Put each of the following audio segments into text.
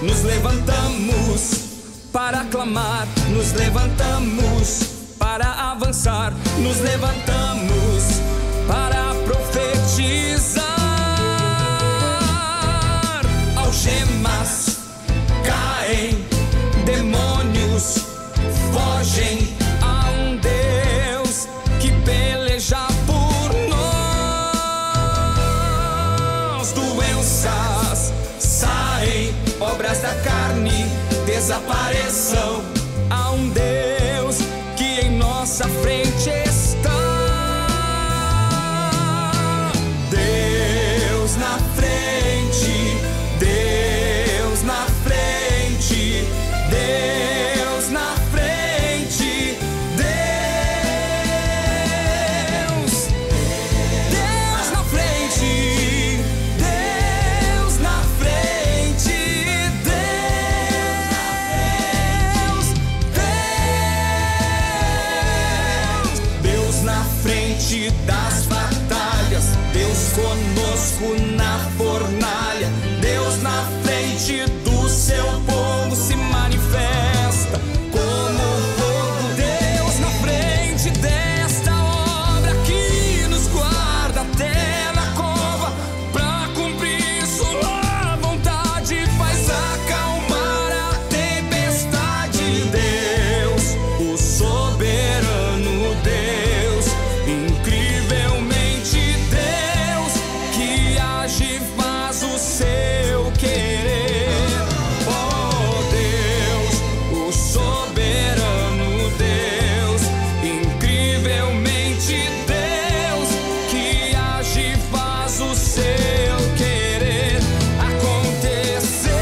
nos levantamos para clamar, nos levantamos para avançar, nos levantamos para profetizar. Algemas caem, demônios fogem, há um Deus que peleja por nós. Doenças saem, obras da carne desapareçam, há um Deus que em nossa frente está. Deus na frente, Deus na frente, Deus na frente, Deus, Deus na frente, Deus na frente, Deus na frente das batalhas, Deus conosco na fornalha, Deus na frente do seu povo se manifesta como fogo. Deus na frente desta obra que nos guarda até na cova, pra cumprir sua vontade, faz acalmar a tempestade. Deus, o soberano Deus, incrivelmente Deus, que age e faz o seu querer. Oh Deus, o soberano Deus, incrivelmente Deus, que age e faz o seu querer acontecer.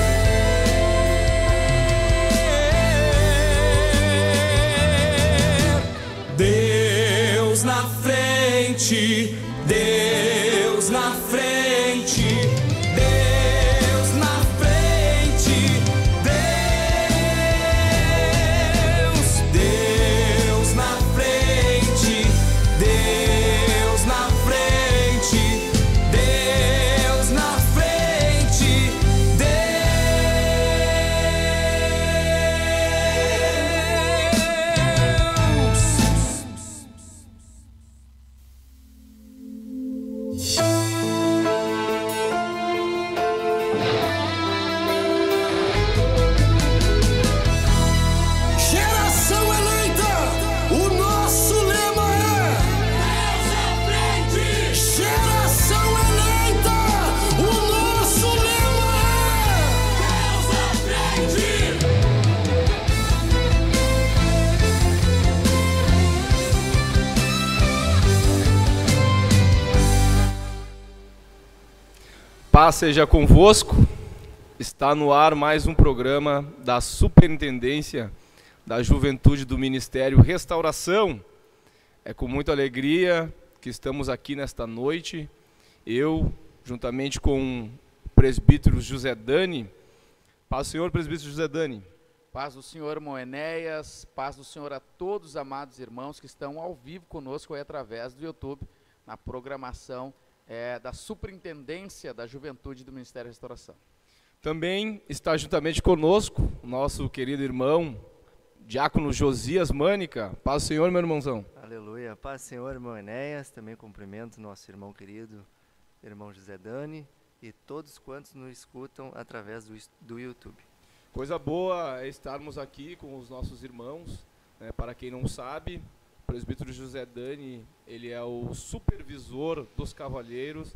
Deus na frente, Deus na frente, Deus na frente, Deus, Deus na frente, Deus na frente, Deus na frente, Geração eleita, o nosso lema é Deus à frente. Geração eleita, o nosso lema é Deus à frente. Paz seja convosco. Está no ar mais um programa da Superintendência da Juventude do Ministério Restauração. É com muita alegria que estamos aqui nesta noite. Eu, juntamente com o presbítero José Dani. Paz do Senhor, presbítero José Dani. Paz do Senhor, irmão Enéas, paz do Senhor a todos os amados irmãos que estão ao vivo conosco aí através do YouTube, na programação da Superintendência da Juventude do Ministério da Restauração. Também está juntamente conosco o nosso querido irmão, diácono Josias Mânica. Paz do Senhor, meu irmãozão. Aleluia, paz do Senhor, irmão Enéas. Também cumprimento nosso irmão querido, irmão José Dani, e todos quantos nos escutam através do YouTube. Coisa boa é estarmos aqui com os nossos irmãos. Para quem não sabe, o presbítero José Dani, ele é o supervisor dos cavalheiros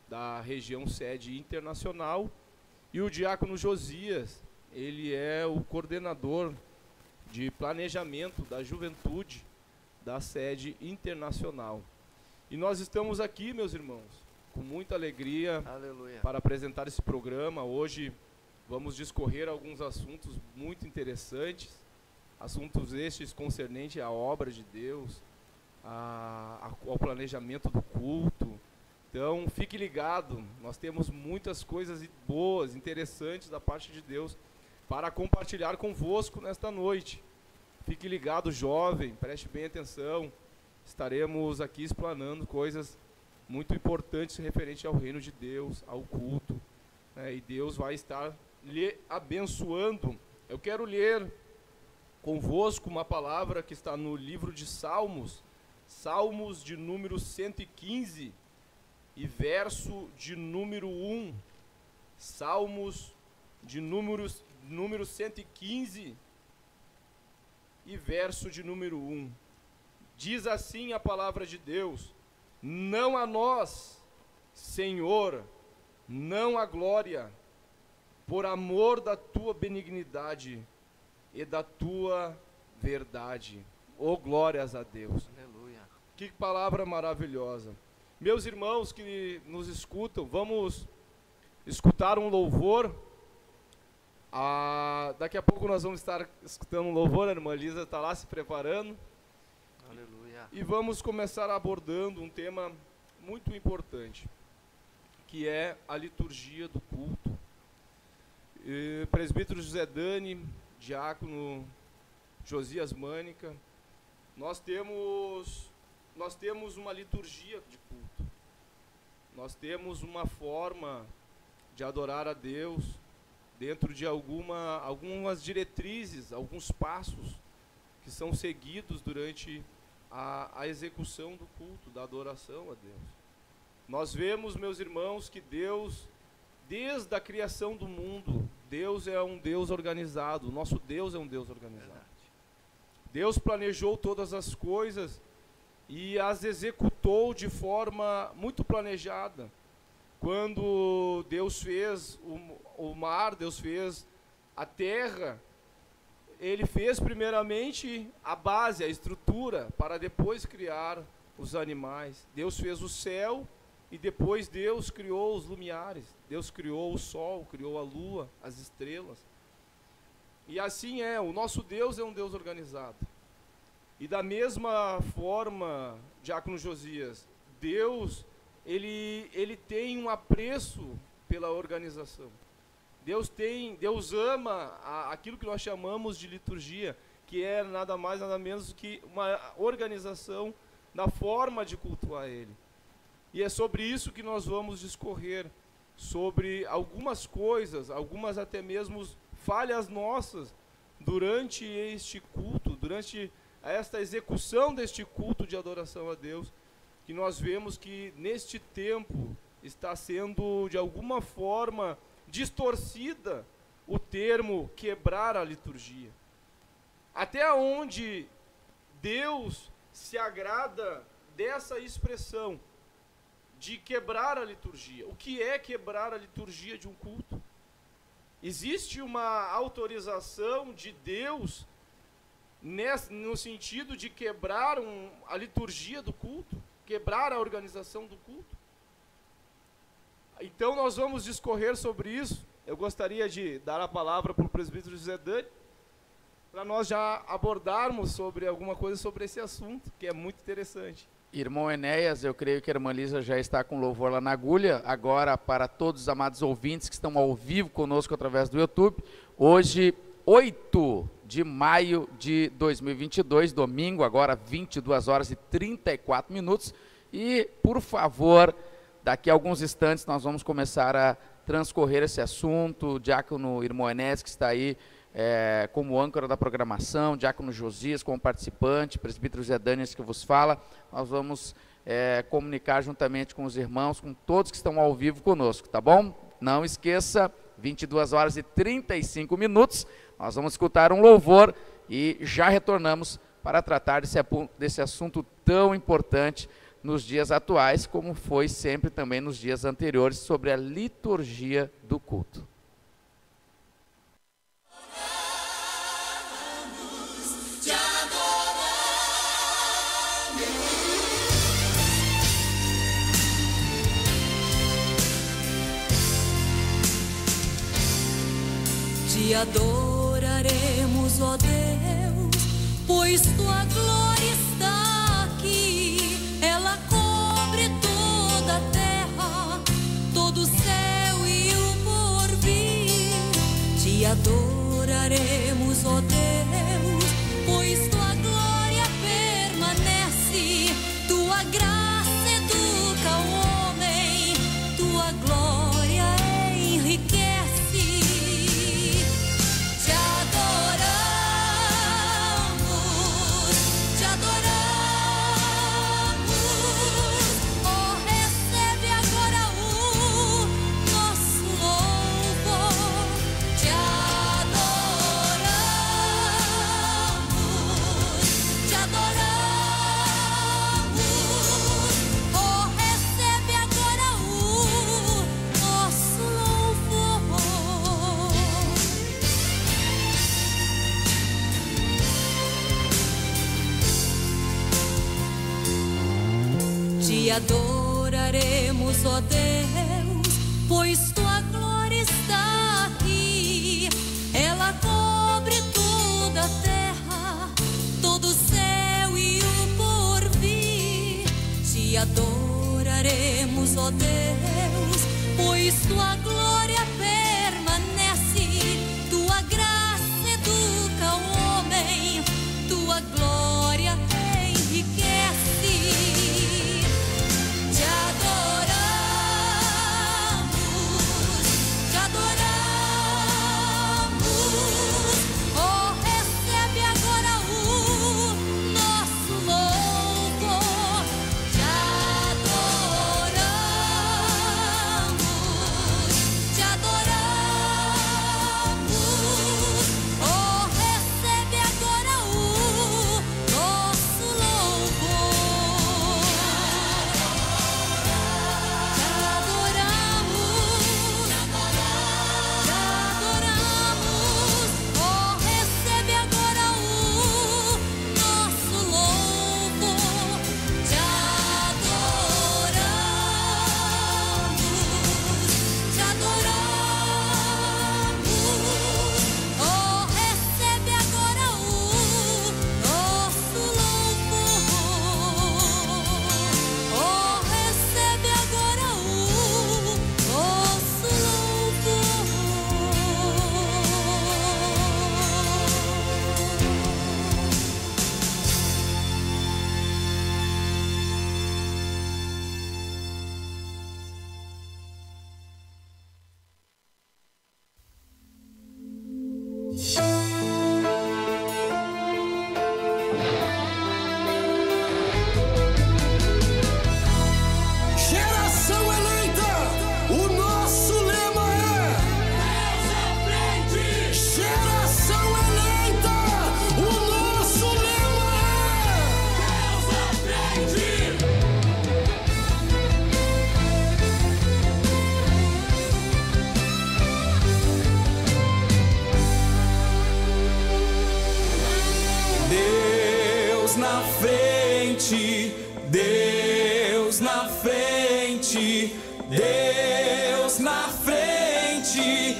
da região sede internacional, e o diácono Josias, ele é o coordenador de planejamento da juventude da sede internacional. E nós estamos aqui, meus irmãos, com muita alegria. Aleluia. Para apresentar esse programa. Hoje vamos discorrer alguns assuntos muito interessantes, assuntos estes concernentes à obra de Deus, ao planejamento do culto. Então fique ligado, nós temos muitas coisas boas, interessantes da parte de Deus para compartilhar convosco nesta noite. Fique ligado, jovem, preste bem atenção. Estaremos aqui explanando coisas muito importantes referentes ao reino de Deus, ao culto, e Deus vai estar lhe abençoando, eu quero ler convosco uma palavra que está no livro de Salmos, Salmos de número 115 e verso de número 1. Salmos de número 115 e verso de número 1. Diz assim a palavra de Deus: não a nós, Senhor, não a glória, por amor da tua benignidade e da tua verdade. Oh, glórias a Deus. Aleluia. Que palavra maravilhosa. Meus irmãos que nos escutam, vamos escutar um louvor. Daqui a pouco nós vamos estar escutando um louvor, a irmã Lisa está lá se preparando. Aleluia. E vamos começar abordando um tema muito importante, que é a liturgia do culto. Presbítero José Dani, diácono Josias Mânica, nós temos uma liturgia de culto. Nós temos uma forma de adorar a Deus dentro de algumas diretrizes, alguns passos que são seguidos durante a execução do culto, da adoração a Deus. Nós vemos, meus irmãos, que Deus, desde a criação do mundo, Deus é um Deus organizado. O nosso Deus é um Deus organizado. Verdade. Deus planejou todas as coisas e as executou de forma muito planejada. Quando Deus fez o mar, Deus fez a terra, Ele fez primeiramente a base, a estrutura, para depois criar os animais. Deus fez o céu e depois Deus criou os lumiares. Deus criou o sol, criou a lua, as estrelas. E assim é, o nosso Deus é um Deus organizado. E da mesma forma, diácono Josias, Deus, ele tem um apreço pela organização. Deus ama aquilo que nós chamamos de liturgia, que é nada mais, nada menos que uma organização da forma de cultuar Ele. E é sobre isso que nós vamos discorrer, sobre algumas coisas, algumas até mesmo falhas nossas, durante este culto, durante esta execução deste culto de adoração a Deus, que nós vemos que neste tempo está sendo de alguma forma distorcida o termo quebrar a liturgia. Até onde Deus se agrada dessa expressão de quebrar a liturgia? O que é quebrar a liturgia de um culto? Existe uma autorização de Deus no sentido de quebrar a liturgia do culto, quebrar a organização do culto? Então nós vamos discorrer sobre isso. Eu gostaria de dar a palavra para o presbítero José Dani, para nós já abordarmos sobre alguma coisa sobre esse assunto, que é muito interessante. Irmão Enéas, eu creio que a irmã Lisa já está com louvor lá na agulha. Agora, para todos os amados ouvintes que estão ao vivo conosco através do YouTube, hoje, 8 de maio de 2022, domingo, agora 22 horas e 34 minutos. E, por favor, daqui a alguns instantes nós vamos começar a transcorrer esse assunto. O diácono irmão Enéas, que está aí como âncora da programação, diácono Josias como participante, presbítero Zé Daniels que vos fala, nós vamos comunicar juntamente com os irmãos, com todos que estão ao vivo conosco, tá bom? Não esqueça, 22 horas e 35 minutos, nós vamos escutar um louvor e já retornamos para tratar desse assunto tão importante nos dias atuais, como foi sempre também nos dias anteriores, sobre a liturgia do culto. Te adoraremos, ó Deus, pois tua glória está aqui. Ela cobre toda a terra, todo o céu e o porvir. Te adoraremos, ó Deus, pois tua glória permanece. Tua graça educa o homem, tua glória enriquece. adoraremos, ó Deus, pois tua glória está aqui. Ela cobre toda a terra, todo o céu e o porvir. Te adoraremos, ó Deus, pois tua glória permanece. Tua graça educa o homem, tua glória enriquece. Te adoramos, oh, recebe agora o nosso louvor. Te adoramos, oh, recebe agora o nosso louvor. Te adoramos, oh, recebe agora o nosso louvor. Te adoramos, oh, recebe agora o nosso louvor. Oh, recebe agora o nosso Geração eleita, o nosso lema é Deus à frente. Geração eleita, o nosso lema é Deus à Deus na frente, Deus na frente, Deus na frente,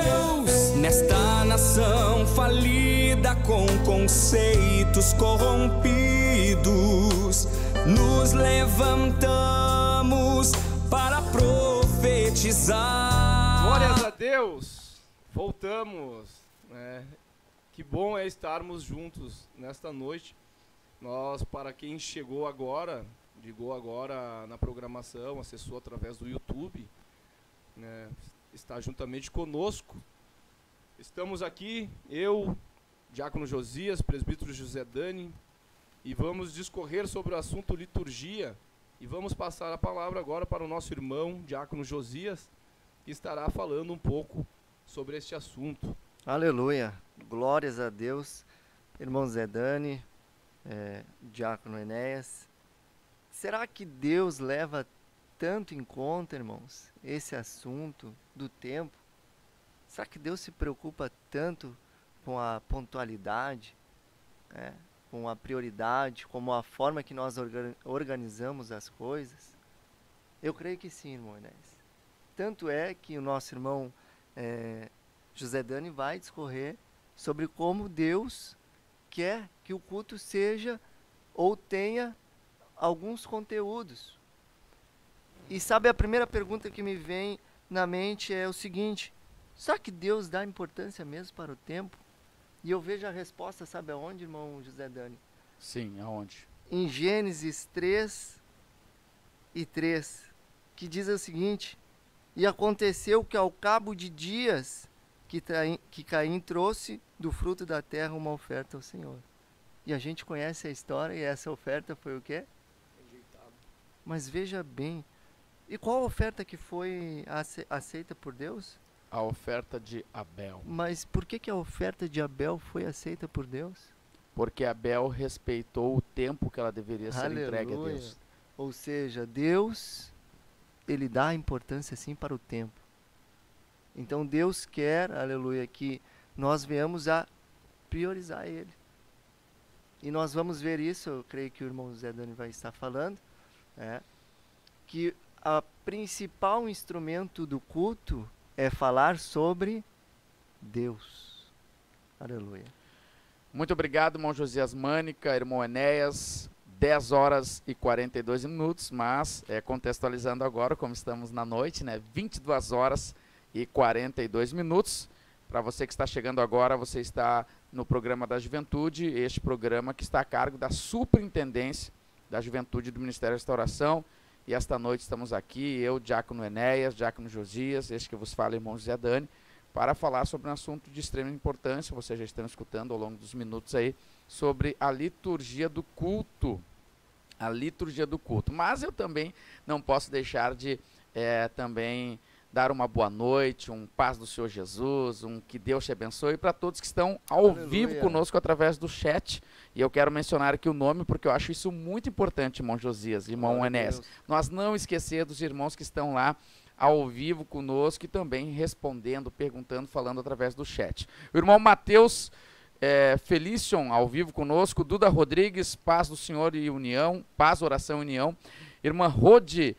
Deus nesta nação falida com conceitos corrompidos, nos levantamos para profetizar. Glórias a Deus, voltamos, né? Que bom é estarmos juntos nesta noite. Nós, para quem ligou agora na programação, acessou através do YouTube, né, está juntamente conosco. Estamos aqui, eu, Diácono Josias, Presbítero José Dani, e vamos discorrer sobre o assunto liturgia, e vamos passar a palavra agora para o nosso irmão, Diácono Josias, que estará falando um pouco sobre este assunto. Aleluia, glórias a Deus, irmão Zé Dani, Diácono Enéas. Será que Deus leva tanto em conta, irmãos, esse assunto do tempo? Será que Deus se preocupa tanto com a pontualidade, com a prioridade, com a forma que nós organizamos as coisas? Eu creio que sim, irmão Enéas. Tanto é que o nosso irmão José Dani vai discorrer sobre como Deus quer que o culto seja ou tenha alguns conteúdos. E sabe, a primeira pergunta que me vem na mente é o seguinte: será que Deus dá importância mesmo para o tempo? E eu vejo a resposta, sabe aonde, irmão José Dani? Sim, aonde? Em Gênesis 3:3, que diz o seguinte: e aconteceu que ao cabo de dias que Caim trouxe do fruto da terra uma oferta ao Senhor. E a gente conhece a história, e essa oferta foi o quê? Rejeitado. Mas veja bem, e qual a oferta que foi aceita por Deus? A oferta de Abel. Mas por que a oferta de Abel foi aceita por Deus? Porque Abel respeitou o tempo que ela deveria ser entregue a Aleluia. Deus. Ou seja, Deus, ele dá importância sim para o tempo. Então Deus quer, aleluia, que nós venhamos a priorizar Ele. E nós vamos ver isso, eu creio que o irmão Zé Dani vai estar falando, que o principal instrumento do culto é falar sobre Deus. Aleluia. Muito obrigado, irmão Josias Mânica, irmão Enéas. 10 horas e 42 minutos, mas contextualizando agora, como estamos na noite, 22 horas e 42 minutos. Para você que está chegando agora, você está no programa da Juventude, este programa que está a cargo da Superintendência da Juventude do Ministério da Restauração. E esta noite estamos aqui, eu, Diácono Enéas, Diácono Josias, este que vos fala, irmão José Dani, para falar sobre um assunto de extrema importância, vocês já estão escutando ao longo dos minutos aí, sobre a liturgia do culto. A liturgia do culto. Mas eu também não posso deixar de também dar uma boa noite, um paz do Senhor Jesus, um que Deus te abençoe para todos que estão ao vivo conosco através do chat. E eu quero mencionar aqui o nome porque eu acho isso muito importante, irmão Josias, irmão Enéas. Nós não esquecer dos irmãos que estão lá ao vivo conosco e também respondendo, perguntando, falando através do chat. O irmão Mateus Felicion, ao vivo conosco, Duda Rodrigues, paz do Senhor e união, paz, oração e união. Irmã Rode,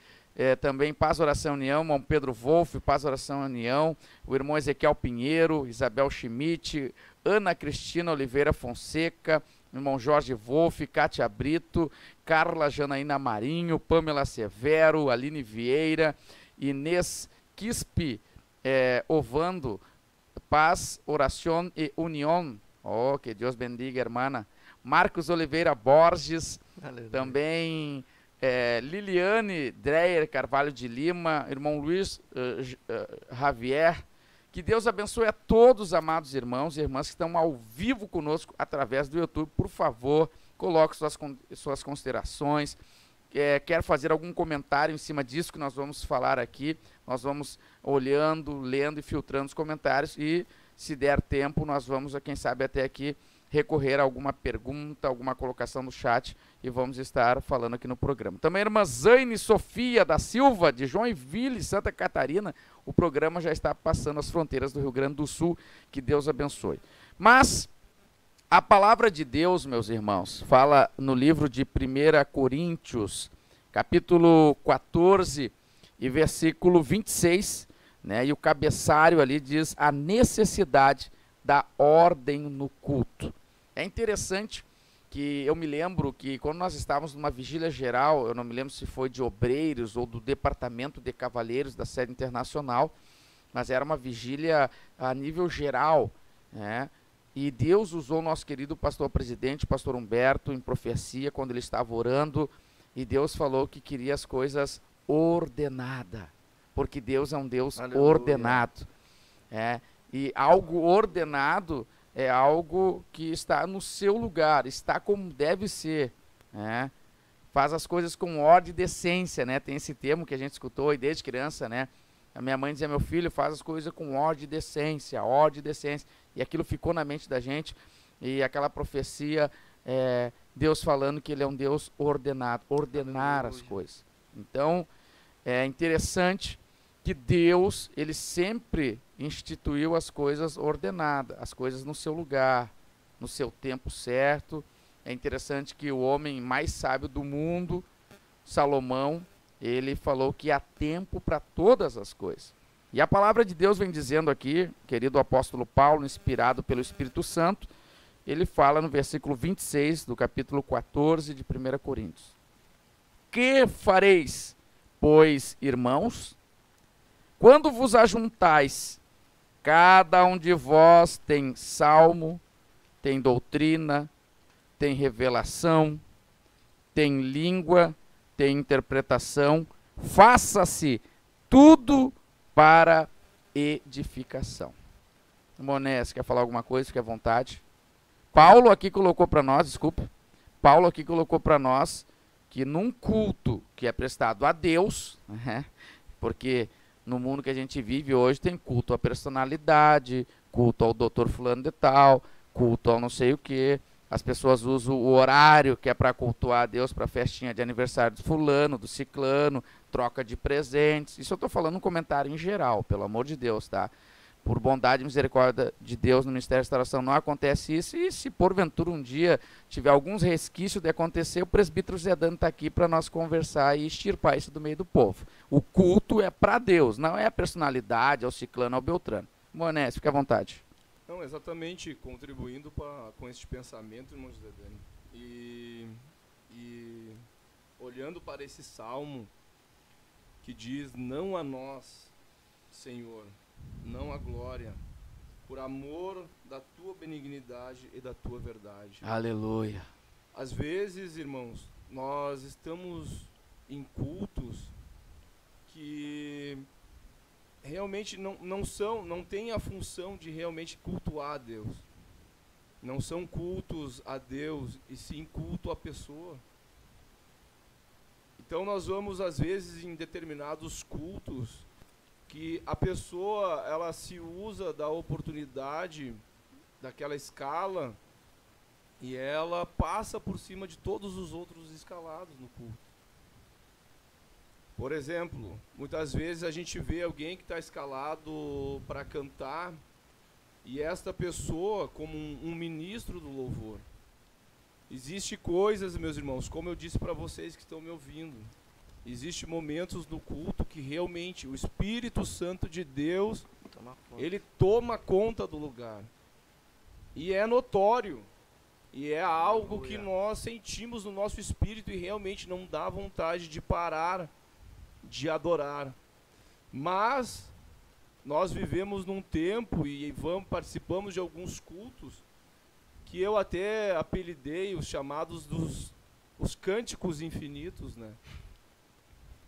também paz, oração e união. Irmão Pedro Wolff, paz, oração e união. O irmão Ezequiel Pinheiro, Isabel Schmidt, Ana Cristina Oliveira Fonseca, irmão Jorge Wolff, Cátia Brito, Carla Janaína Marinho, Pamela Severo, Aline Vieira, Inês Quispe, Ovando, paz, oração e união. Oh, que Deus bendiga, irmã. Marcos Oliveira Borges, aleluia. Também Liliane Dreyer Carvalho de Lima, irmão Luiz Javier. Que Deus abençoe a todos, amados irmãos e irmãs que estão ao vivo conosco através do YouTube. Por favor, coloque suas considerações. Quer fazer algum comentário em cima disso que nós vamos falar aqui? Nós vamos olhando, lendo e filtrando os comentários e, se der tempo, nós vamos, quem sabe, até aqui recorrer a alguma pergunta, alguma colocação no chat e vamos estar falando aqui no programa. Também a irmã Zaine Sofia da Silva, de Joinville, Santa Catarina. O programa já está passando as fronteiras do Rio Grande do Sul. Que Deus abençoe. Mas a palavra de Deus, meus irmãos, fala no livro de 1 Coríntios, capítulo 14 e versículo 26, e o cabeçalho ali diz a necessidade da ordem no culto. É interessante que eu me lembro que quando nós estávamos numa vigília geral, eu não me lembro se foi de obreiros ou do departamento de cavalheiros da sede internacional, mas era uma vigília a nível geral, e Deus usou o nosso querido pastor presidente, pastor Humberto, em profecia, quando ele estava orando, e Deus falou que queria as coisas ordenadas, porque Deus é um Deus aleluia. Ordenado. E algo ordenado é algo que está no seu lugar, está como deve ser. Faz as coisas com ordem e decência, tem esse termo que a gente escutou aí desde criança, A minha mãe dizia, meu filho, faz as coisas com ordem e decência, e aquilo ficou na mente da gente, e aquela profecia, Deus falando que Ele é um Deus ordenado, ordenar as coisas. Então, é interessante que Deus, Ele sempre instituiu as coisas ordenadas, as coisas no seu lugar, no seu tempo certo. É interessante que o homem mais sábio do mundo, Salomão, ele falou que há tempo para todas as coisas. E a palavra de Deus vem dizendo aqui, querido apóstolo Paulo, inspirado pelo Espírito Santo, ele fala no versículo 26 do capítulo 14 de 1 Coríntios. Que fareis, pois, irmãos, quando vos ajuntais, cada um de vós tem salmo, tem doutrina, tem revelação, tem língua, tem interpretação, faça-se tudo para edificação. Monés, quer falar alguma coisa? Fique à vontade. Paulo aqui colocou para nós, Paulo aqui colocou para nós que num culto que é prestado a Deus, porque no mundo que a gente vive hoje tem culto à personalidade, culto ao doutor fulano de tal, culto ao não sei o que. As pessoas usam o horário que é para cultuar a Deus, para festinha de aniversário do fulano, do ciclano, troca de presentes. Isso eu estou falando um comentário em geral, pelo amor de Deus, tá? por bondade e misericórdia de Deus no Ministério da Restauração não acontece isso, e se porventura um dia tiver alguns resquícios de acontecer, o presbítero Zé Dani está aqui para nós conversar e extirpar isso do meio do povo. O culto é para Deus, não é a personalidade, ao ciclano, ao beltrano. Monés, fica à vontade. Não, exatamente, contribuindo com esse pensamento, irmão José Dani. E olhando para esse salmo que diz: não a nós, Senhor, não a glória, por amor da tua benignidade e da tua verdade. Aleluia. Às vezes, irmãos, nós estamos em cultos que realmente não têm a função de realmente cultuar a Deus. Não são cultos a Deus, e sim culto à pessoa. Então nós vamos, às vezes, em determinados cultos, que a pessoa, ela se usa da oportunidade, daquela escala, e ela passa por cima de todos os outros escalados no culto. Por exemplo, muitas vezes a gente vê alguém que está escalado para cantar, e esta pessoa como um ministro do louvor. Existem coisas, meus irmãos, como eu disse para vocês que estão me ouvindo, existem momentos no culto que realmente o Espírito Santo de Deus, ele toma conta do lugar. E é notório. E é algo que nós sentimos no nosso espírito e realmente não dá vontade de parar de adorar. Mas nós vivemos num tempo e participamos de alguns cultos que eu até apelidei os chamados os cânticos infinitos, né?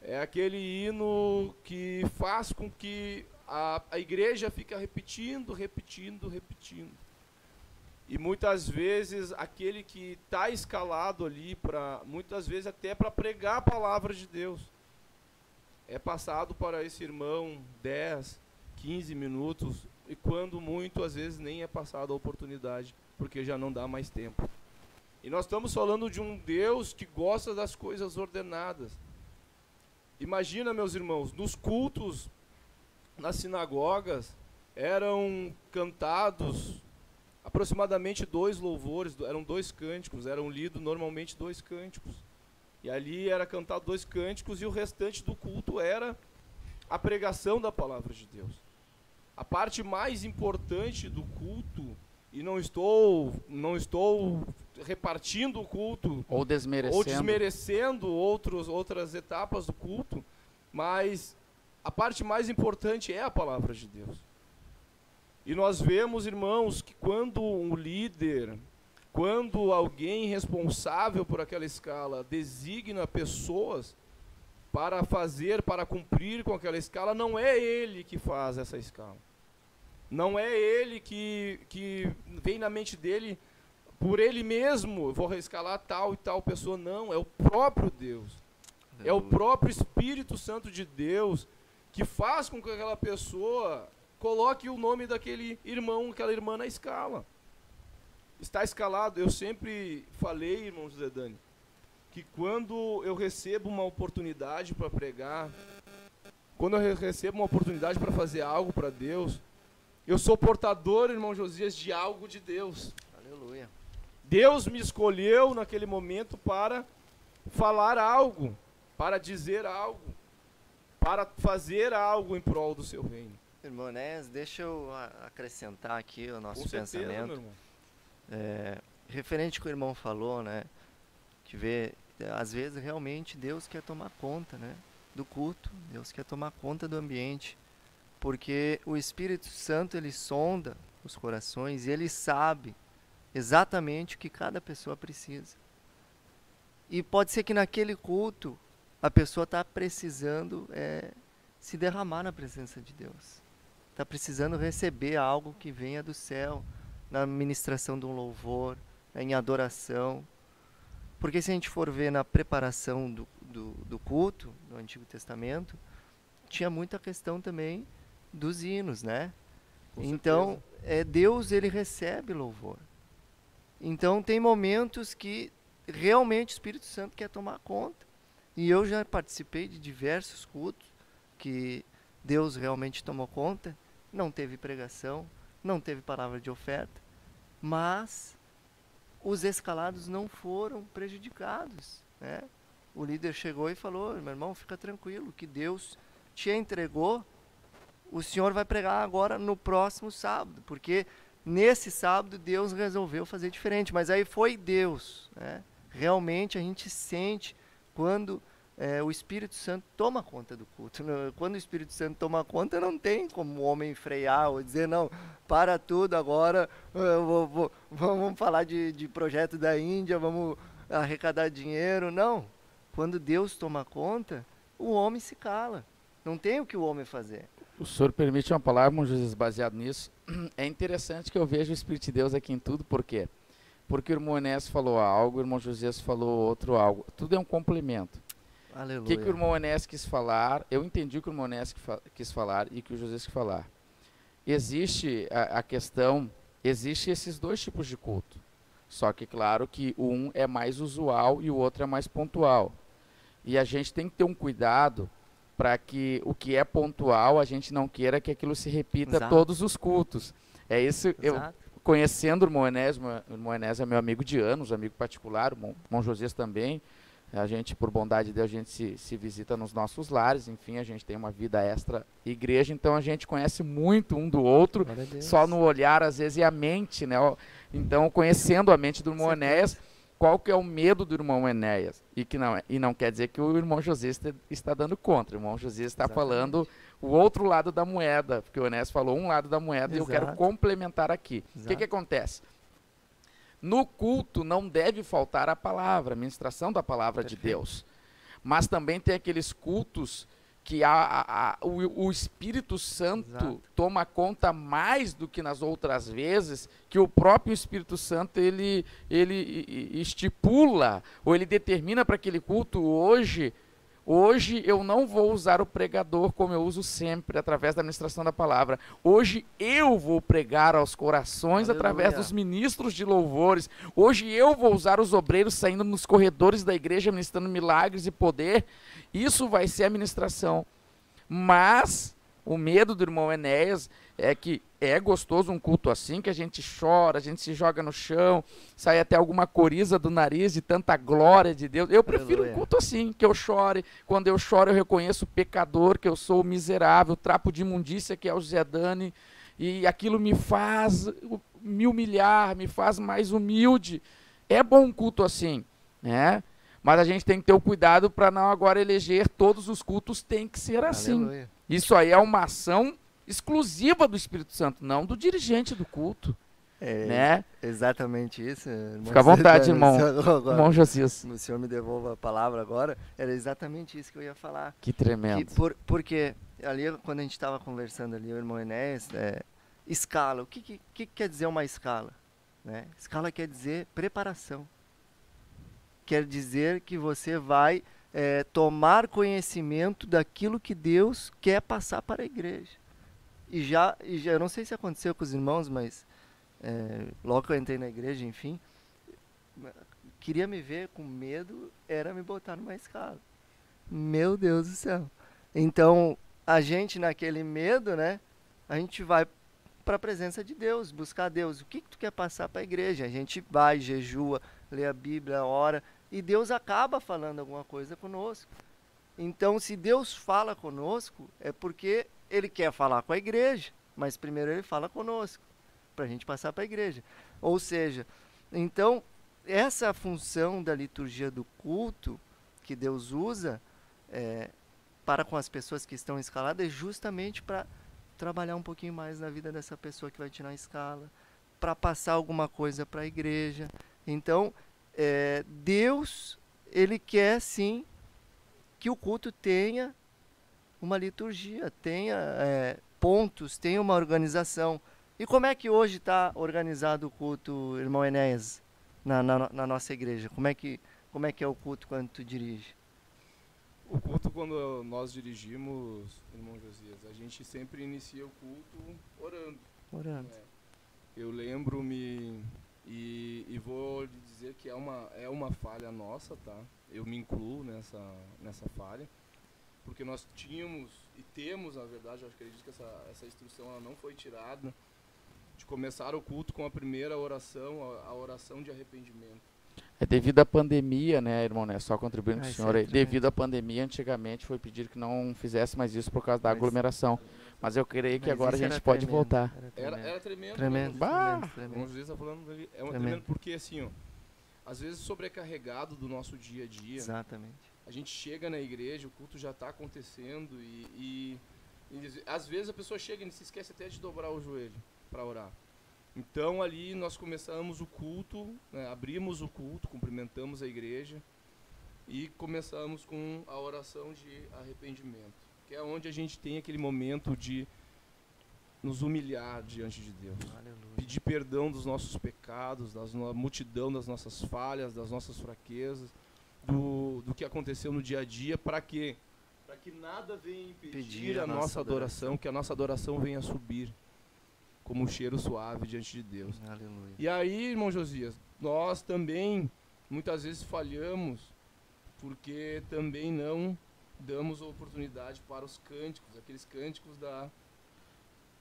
É aquele hino que faz com que a igreja fique repetindo. E muitas vezes aquele que está escalado ali, muitas vezes até para pregar a palavra de Deus, é passado para esse irmão 10, 15 minutos, e quando muito, às vezes nem é passada a oportunidade, porque já não dá mais tempo. E nós estamos falando de um Deus que gosta das coisas ordenadas. Imagina, meus irmãos, nos cultos, nas sinagogas, eram cantados aproximadamente 2 louvores, eram 2 cânticos, eram lidos normalmente 2 cânticos. E ali era cantado 2 cânticos e o restante do culto era a pregação da palavra de Deus. A parte mais importante do culto, e não estou repartindo o culto ou desmerecendo outras etapas do culto, mas a parte mais importante é a palavra de Deus. E nós vemos, irmãos, que quando um líder, quando alguém responsável por aquela escala designa pessoas para cumprir com aquela escala, não é ele que faz essa escala. Não é ele que vem na mente dele, por ele mesmo, vou escalar tal e tal pessoa. Não, é o próprio Deus. É o próprio Espírito Santo de Deus que faz com que aquela pessoa coloque o nome daquele irmão, aquela irmã na escala. Está escalado. Eu sempre falei, irmão José Dani, que quando eu recebo uma oportunidade para pregar, quando eu recebo uma oportunidade para fazer algo para Deus, eu sou portador, irmão Josias, de algo de Deus. Aleluia. Deus me escolheu naquele momento para falar algo, para dizer algo, para fazer algo em prol do seu reino. Irmão Enéas, deixa eu acrescentar aqui o nosso Com certeza, pensamento. meu irmão. Referente ao que o irmão falou, né? Que às vezes realmente Deus quer tomar conta, né? Do culto, Deus quer tomar conta do ambiente, porque o Espírito Santo, ele sonda os corações e ele sabe exatamente o que cada pessoa precisa. E pode ser que naquele culto a pessoa está precisando se derramar na presença de Deus. Está precisando receber algo que venha do céu, na ministração de um louvor, em adoração. Porque se a gente for ver na preparação do culto, no Antigo Testamento, tinha muita questão também dos hinos, né? Então, Deus, ele recebe louvor. Então, tem momentos que realmente o Espírito Santo quer tomar conta. E eu já participei de diversos cultos que Deus realmente tomou conta não teve pregação, não teve palavra de oferta, mas os escalados não foram prejudicados, né? O líder chegou e falou: meu irmão, fica tranquilo, que Deus te entregou, o senhor vai pregar agora no próximo sábado, porque nesse sábado Deus resolveu fazer diferente. Mas aí foi Deus, né? Realmente a gente sente quando o Espírito Santo toma conta do culto. Quando o Espírito Santo toma conta, não tem como o homem frear ou dizer: não, para tudo agora, vamos falar de projeto da Índia, vamos arrecadar dinheiro. Não. Quando Deus toma conta, o homem se cala. Não tem o que o homem fazer. O senhor permite uma palavra, irmão Josias, baseado nisso? É interessante que eu vejo o Espírito de Deus aqui em tudo, por quê? Porque o irmão Enéas falou algo, o irmão Josias falou outro algo. Tudo é um complemento. Aleluia. O que o irmão Enéas quis falar? Eu entendi o que o irmão Enéas quis falar e o que o Josias quis falar. Existe a questão, existe esses dois tipos de culto. Só que, claro, que um é mais usual e o outro é mais pontual. E a gente tem que ter um cuidado para que o que é pontual, a gente não queira que aquilo se repita Exato. todos os cultos. É isso, eu Exato. conhecendo o irmão Enéas é meu amigo de anos, amigo particular, o irmão Josias também. A gente, por bondade de Deus, a gente se visita nos nossos lares, enfim, a gente tem uma vida extra igreja, então a gente conhece muito um do outro, Glória a Deus. só no olhar, às vezes, e a mente, né? Então, conhecendo a mente do irmão Enéas, qual que é o medo do irmão Enéas? E não quer dizer que o irmão Josias está dando contra, o irmão Josias está Exatamente. falando o outro lado da moeda, porque o Enéas falou um lado da moeda e eu quero Exato. complementar aqui. O Exato. que acontece? No culto não deve faltar a palavra, a ministração da palavra de Perfeito. Deus. Mas também tem aqueles cultos que o Espírito Santo Exato. toma conta mais do que nas outras vezes, que o próprio Espírito Santo ele estipula ou ele determina para aquele culto. Hoje eu não vou usar o pregador como eu uso sempre, através da ministração da palavra. Hoje eu vou pregar aos corações Aleluia. através dos ministros de louvores. Hoje eu vou usar os obreiros saindo nos corredores da igreja, ministrando milagres e poder. Isso vai ser a ministração. Mas o medo do irmão Enéas é que é gostoso um culto assim, que a gente chora, a gente se joga no chão, sai até alguma coriza do nariz de tanta glória de Deus. Eu prefiro um Aleluia. culto assim, que eu chore. Quando eu choro, eu reconheço o pecador, que eu sou o miserável, o trapo de imundícia que é o Zé Dani, e aquilo me faz me humilhar, me faz mais humilde. É bom um culto assim, né? Mas a gente tem que ter o cuidado para não agora eleger todos os cultos, tem que ser assim. Aleluia. Isso aí é uma ação exclusiva do Espírito Santo, não do dirigente do culto, É né? exatamente isso. Irmão Fica à vontade, Zedano. irmão. Agora, Irmão Josias. o senhor me devolva a palavra agora. Era exatamente isso que eu ia falar. Que tremendo. Porque ali, quando a gente estava conversando ali, o irmão Enéas, escala. O que quer dizer uma escala? Né? Escala quer dizer preparação. Quer dizer que você vai tomar conhecimento daquilo que Deus quer passar para a igreja. E já eu não sei se aconteceu com os irmãos, mas logo que eu entrei na igreja, enfim, queria me ver com medo, era me botar numa escala. Meu Deus do céu. Então, a gente naquele medo, né, a gente vai para a presença de Deus, buscar Deus. O que tu quer passar para a igreja? A gente vai, jejua, lê a Bíblia, ora, e Deus acaba falando alguma coisa conosco. Então, se Deus fala conosco, é porque Ele quer falar com a igreja, mas primeiro Ele fala conosco, para a gente passar para a igreja. Ou seja, então, essa função da liturgia do culto que Deus usa para com as pessoas que estão escaladas é justamente para trabalhar um pouquinho mais na vida dessa pessoa que vai tirar a escala, para passar alguma coisa para a igreja. Então, Deus, Ele quer sim que o culto tenha uma liturgia, tenha pontos, tenha uma organização. E como é que hoje está organizado o culto, irmão Enéas, na nossa igreja? Como é que é o culto quando tu dirige? O culto, quando nós dirigimos, irmão Josias, a gente sempre inicia o culto orando. Orando. Eu lembro-me e vou lhe dizer que é uma falha nossa, tá? Eu me incluo nessa falha, porque nós tínhamos e temos, na verdade, eu acredito que essa instrução ela não foi tirada, de começar o culto com a primeira oração, a oração de arrependimento. É devido à pandemia, né, irmão, né? Só contribuindo com o isso senhor é aí. tremendo. Devido à pandemia, antigamente foi pedido que não fizesse mais isso por causa da Mas- aglomeração. Mas eu creio que Mas agora a isso gente era pode tremendo, voltar. Era tremendo. Tremendo, né? Bah! tremendo, tremendo. Como Jesus está falando ali, Tremendo. tremendo porque assim, ó, às vezes sobrecarregado do nosso dia a dia, Exatamente. a gente chega na igreja, o culto já está acontecendo e às vezes a pessoa chega e se esquece até de dobrar o joelho para orar. Então ali nós começamos o culto, né, abrimos o culto, cumprimentamos a igreja e começamos com a oração de arrependimento, que é onde a gente tem aquele momento de nos humilhar diante de Deus. Aleluia. Pedir perdão dos nossos pecados, da multidão das nossas falhas, das nossas fraquezas, do que aconteceu no dia a dia, para quê? Para que nada venha impedir Pedir a nossa adoração, que a nossa adoração venha subir como um cheiro suave diante de Deus. Aleluia. E aí, irmão Josias, nós também muitas vezes falhamos porque também não damos oportunidade para os cânticos, aqueles cânticos da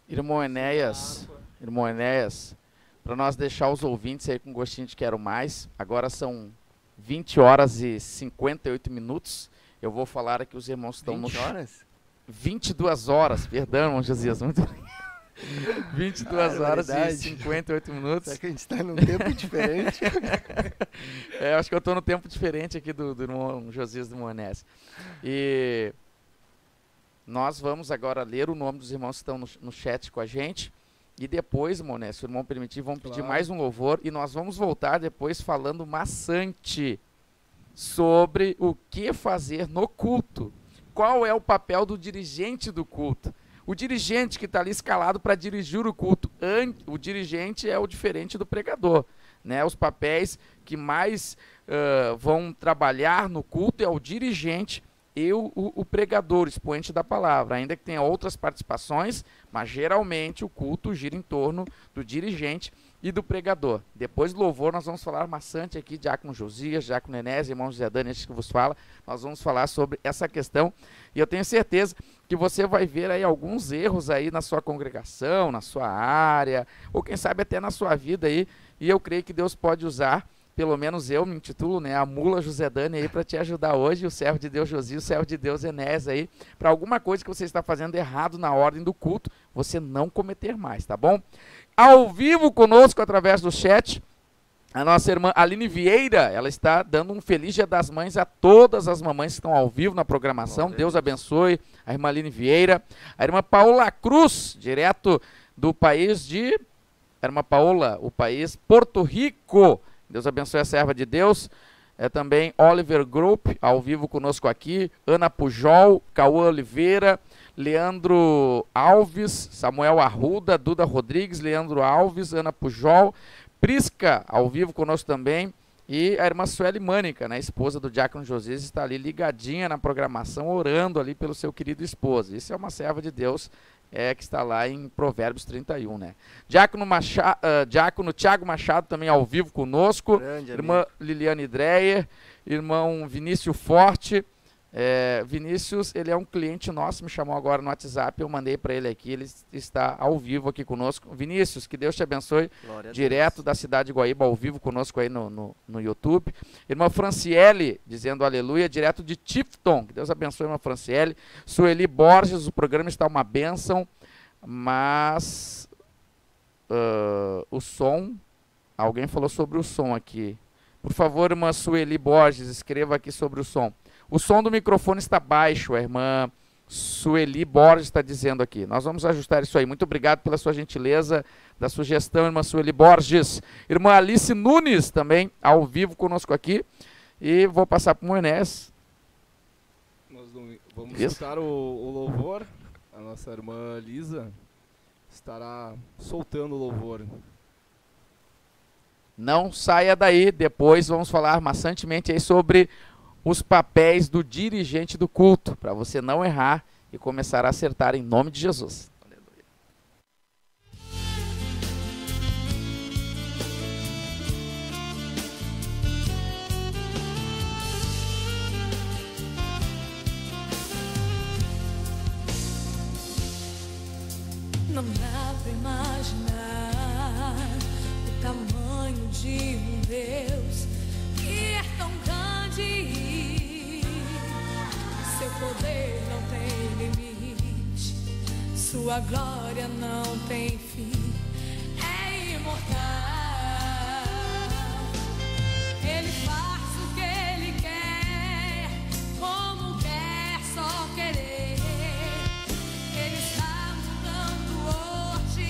Irmão Enéas, para nós deixar os ouvintes aí com gostinho de quero mais, agora são 20 horas e 58 minutos. Eu vou falar aqui, os irmãos estão 20 no... horas? 22 horas, perdão, irmão Josias, muito 22 horas e Barbaridade. 58 minutos. Será que a gente está num tempo diferente? Acho que eu estou no tempo diferente aqui do irmão Josias do Monés. E nós vamos agora ler o nome dos irmãos que estão no chat com a gente. E depois, Monés, se o irmão permitir, vamos pedir Claro. mais um louvor. E nós vamos voltar depois falando maçante sobre o que fazer no culto. Qual é o papel do dirigente do culto? O dirigente que está ali escalado para dirigir o culto. O dirigente é o diferente do pregador, né? Os papéis que mais vão trabalhar no culto é o dirigente e o pregador, o expoente da palavra. Ainda que tenha outras participações, mas geralmente o culto gira em torno do dirigente e do pregador. Depois do louvor nós vamos falar bastante aqui, Diácono Josias, Diácono Enés, irmão José Dani, este que vos fala, nós vamos falar sobre essa questão e eu tenho certeza que você vai ver aí alguns erros aí na sua congregação, na sua área, ou quem sabe até na sua vida aí, e eu creio que Deus pode usar, pelo menos eu me intitulo, né, a mula José Dani aí para te ajudar hoje, o servo de Deus Josias, o servo de Deus Enés aí, para alguma coisa que você está fazendo errado na ordem do culto, você não cometer mais, tá bom? Ao vivo conosco através do chat, a nossa irmã Aline Vieira, ela está dando um feliz Dia das Mães a todas as mamães que estão ao vivo na programação. Deus abençoe a irmã Aline Vieira. A irmã Paola Cruz, direto do país de... A irmã Paola, o país Porto Rico. Deus abençoe a serva de Deus. Também Oliver Group, ao vivo conosco aqui. Ana Pujol, Cauã Oliveira, Leandro Alves, Samuel Arruda, Duda Rodrigues, Leandro Alves, Ana Pujol, Prisca, ao vivo conosco também, e a irmã Sueli Mânica, né, esposa do Diácono Josias, está ali ligadinha na programação, orando ali pelo seu querido esposo. Isso é uma serva de Deus que está lá em Provérbios 31, né. Diácono Tiago Machado também ao vivo conosco, Grande irmã Liliane Dreyer, irmão Vinícius Forte. Vinícius, ele é um cliente nosso, me chamou agora no WhatsApp, eu mandei para ele aqui, ele está ao vivo aqui conosco. Vinícius, que Deus te abençoe, Glória a direto Deus. da cidade de Guaíba, ao vivo conosco aí no YouTube. Irmã Franciele, dizendo aleluia, direto de Tifton, que Deus abençoe, irmã Franciele. Sueli Borges, o programa está uma bênção, mas o som, alguém falou sobre o som aqui. Por favor, irmã Sueli Borges, escreva aqui sobre o som. O som do microfone está baixo, a irmã Sueli Borges está dizendo aqui. Nós vamos ajustar isso aí. Muito obrigado pela sua gentileza, da sugestão, irmã Sueli Borges. Irmã Alice Nunes também, ao vivo conosco aqui. E vou passar para o Moinés. Nós vamos Isso. escutar o louvor. A nossa irmã Lisa estará soltando o louvor. Não saia daí, depois vamos falar maçantemente aí sobre os papéis do dirigente do culto, para você não errar e começar a acertar em nome de Jesus. Não dá pra imaginar o tamanho de um Deus que é tão grande. Seu poder não tem limite, sua glória não tem fim, é imortal. Ele faz o que ele quer, como quer, só querer. Ele está mudando hoje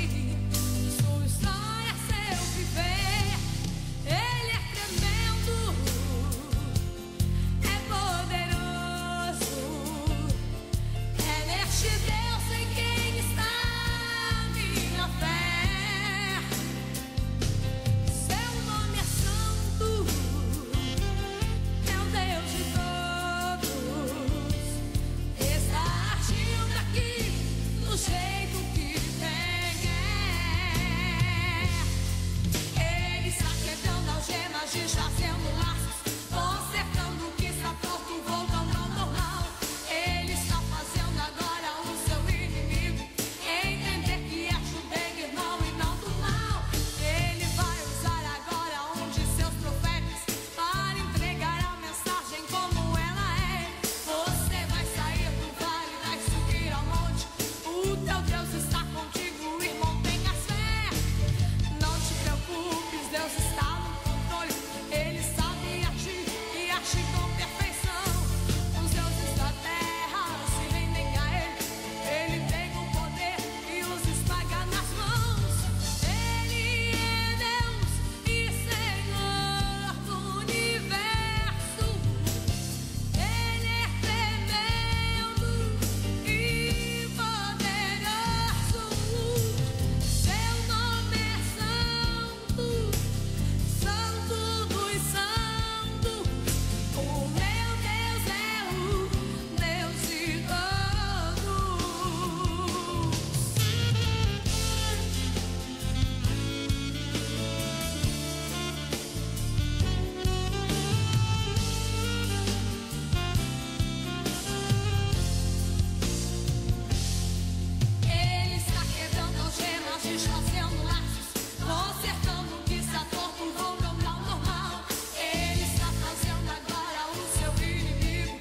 sua história, seu viver. Ele é tremendo, é poderoso. É neste Deus em quem está minha fé. Seu nome é santo, é o Deus de todos. Está agindo aqui do jeito que tem. Ele está quebrando algemas, desfazendo laços, consertando o que está torto, voltando ao normal. Ele está fazendo agora o seu inimigo entender que é do bem, irmão, e não do mal. Ele vai usar agora um de seus profetas para entregar a mensagem como ela é. Você vai sair do vale, vai subir ao monte. O teu Deus está contigo, irmão, tenha fé. Não te preocupes, Deus está no controle. Ele sabe agir e agir com perfeição. Os deuses da terra se rendem a ele. Ele tem o poder e os esmaga nas mãos. Ele é Deus e Senhor do universo. Ele é tremendo e poderoso. Seu nome é santo, santo dos santos. O meu Deus é o Deus de todos. Ele está quebrando algemas, desfazendo laços, consertando o que está torto, voltando ao normal. Ele está fazendo agora o seu inimigo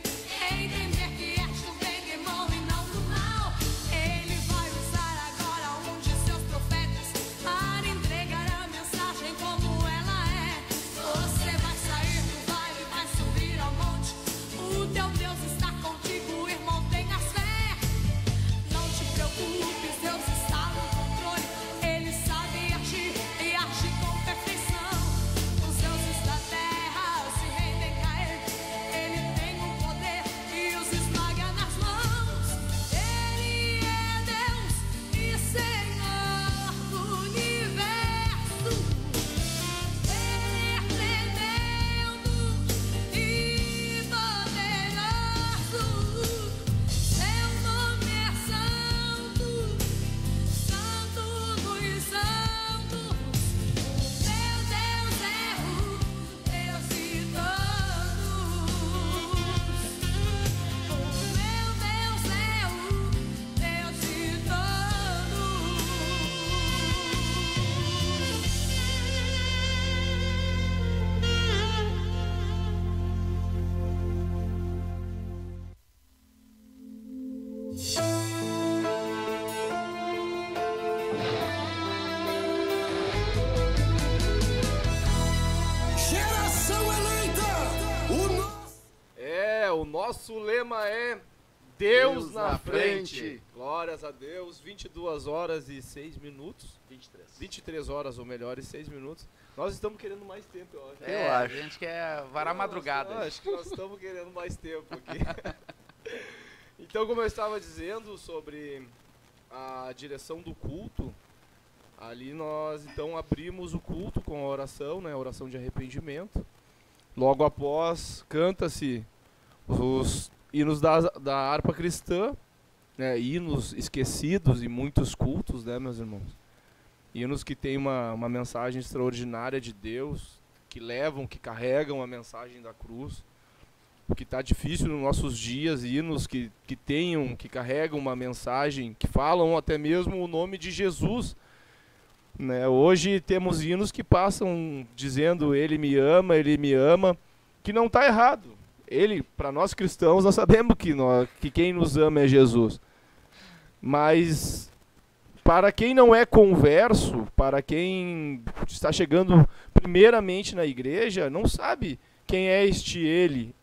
entender que é do bem, irmão, e não do mal. Ele vai usar agora um de seus profetas para entregar a mensagem como ela é. Você vai sair do vale, vai subir ao monte. O teu Deus está contigo, irmão, tenha fé. Não te preocupes, Deus está no controle. Ele sabe agir e agir com perfeição. Os deuses da terra se rendem a ele. Ele tem o poder e os esmaga nas mãos. Ele é Deus e Senhor do universo. Ele é tremendo e poderoso. Seu nome é santo, santo dos santos. Meu Deus é o Deus de todos. O meu Deus é o Deus de Geração eleita, O nosso lema é Deus na frente. Glórias a Deus. 22 horas e 6 minutos. 23 horas, ou melhor, e 6 minutos. Nós estamos querendo mais tempo, eu acho. É, a gente quer varar madrugada. Acho que nós estamos querendo mais tempo aqui. Então, como eu estava dizendo sobre a direção do culto, ali nós então abrimos o culto com a oração, né, a oração de arrependimento. Logo após, canta-se os hinos da harpa cristã, né, hinos esquecidos em muitos cultos, né, meus irmãos? Hinos que têm uma mensagem extraordinária de Deus, que levam, que carregam a mensagem da cruz. porque está difícil nos nossos dias, hinos que carregam uma mensagem, que falam até mesmo o nome de Jesus. Né? Hoje temos hinos que passam dizendo Ele me ama, que não está errado. Ele, para nós cristãos, nós sabemos que quem nos ama é Jesus. Mas para quem não é converso, para quem está chegando primeiramente na igreja, não sabe quem é este Ele,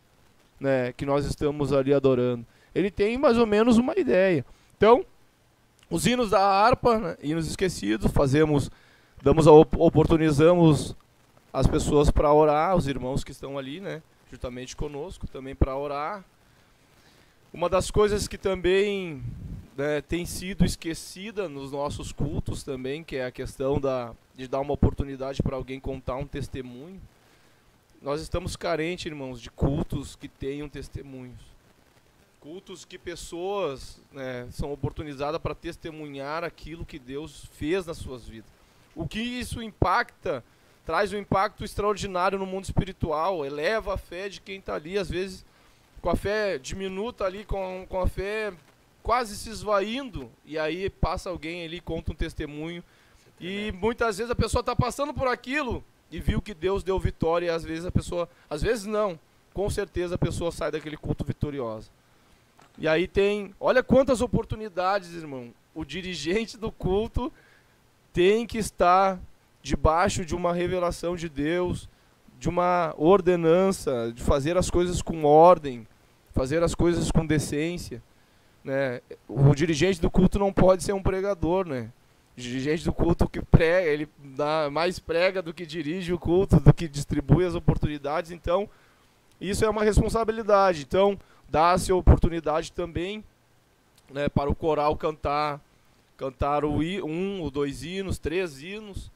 né, que nós estamos ali adorando. Ele tem mais ou menos uma ideia. Então, os hinos da harpa, né, hinos esquecidos, oportunizamos as pessoas para orar, os irmãos que estão ali, né, juntamente conosco, também para orar. Uma das coisas que também, né, tem sido esquecida nos nossos cultos também, que é a questão de dar uma oportunidade para alguém contar um testemunho. Nós estamos carentes, irmãos, de cultos que tenham testemunhos. Cultos que pessoas, né, são oportunizadas para testemunhar aquilo que Deus fez nas suas vidas. O que isso impacta, traz um impacto extraordinário no mundo espiritual, eleva a fé de quem está ali, às vezes com a fé diminuta ali, com a fé quase se esvaindo, e aí passa alguém ali, conta um testemunho, e muitas vezes a pessoa está passando por aquilo, e viu que Deus deu vitória, e às vezes não, com certeza a pessoa sai daquele culto vitoriosa. E aí olha quantas oportunidades, irmão, o dirigente do culto tem que estar debaixo de uma revelação de Deus, de uma ordenança, de fazer as coisas com ordem, fazer as coisas com decência, né? O dirigente do culto não pode ser um pregador, né? O dirigente do culto que prega, ele mais prega do que dirige o culto, do que distribui as oportunidades. Então, isso é uma responsabilidade. Então, dá-se a oportunidade também, né, para o coral cantar ou 2 hinos, 3 hinos,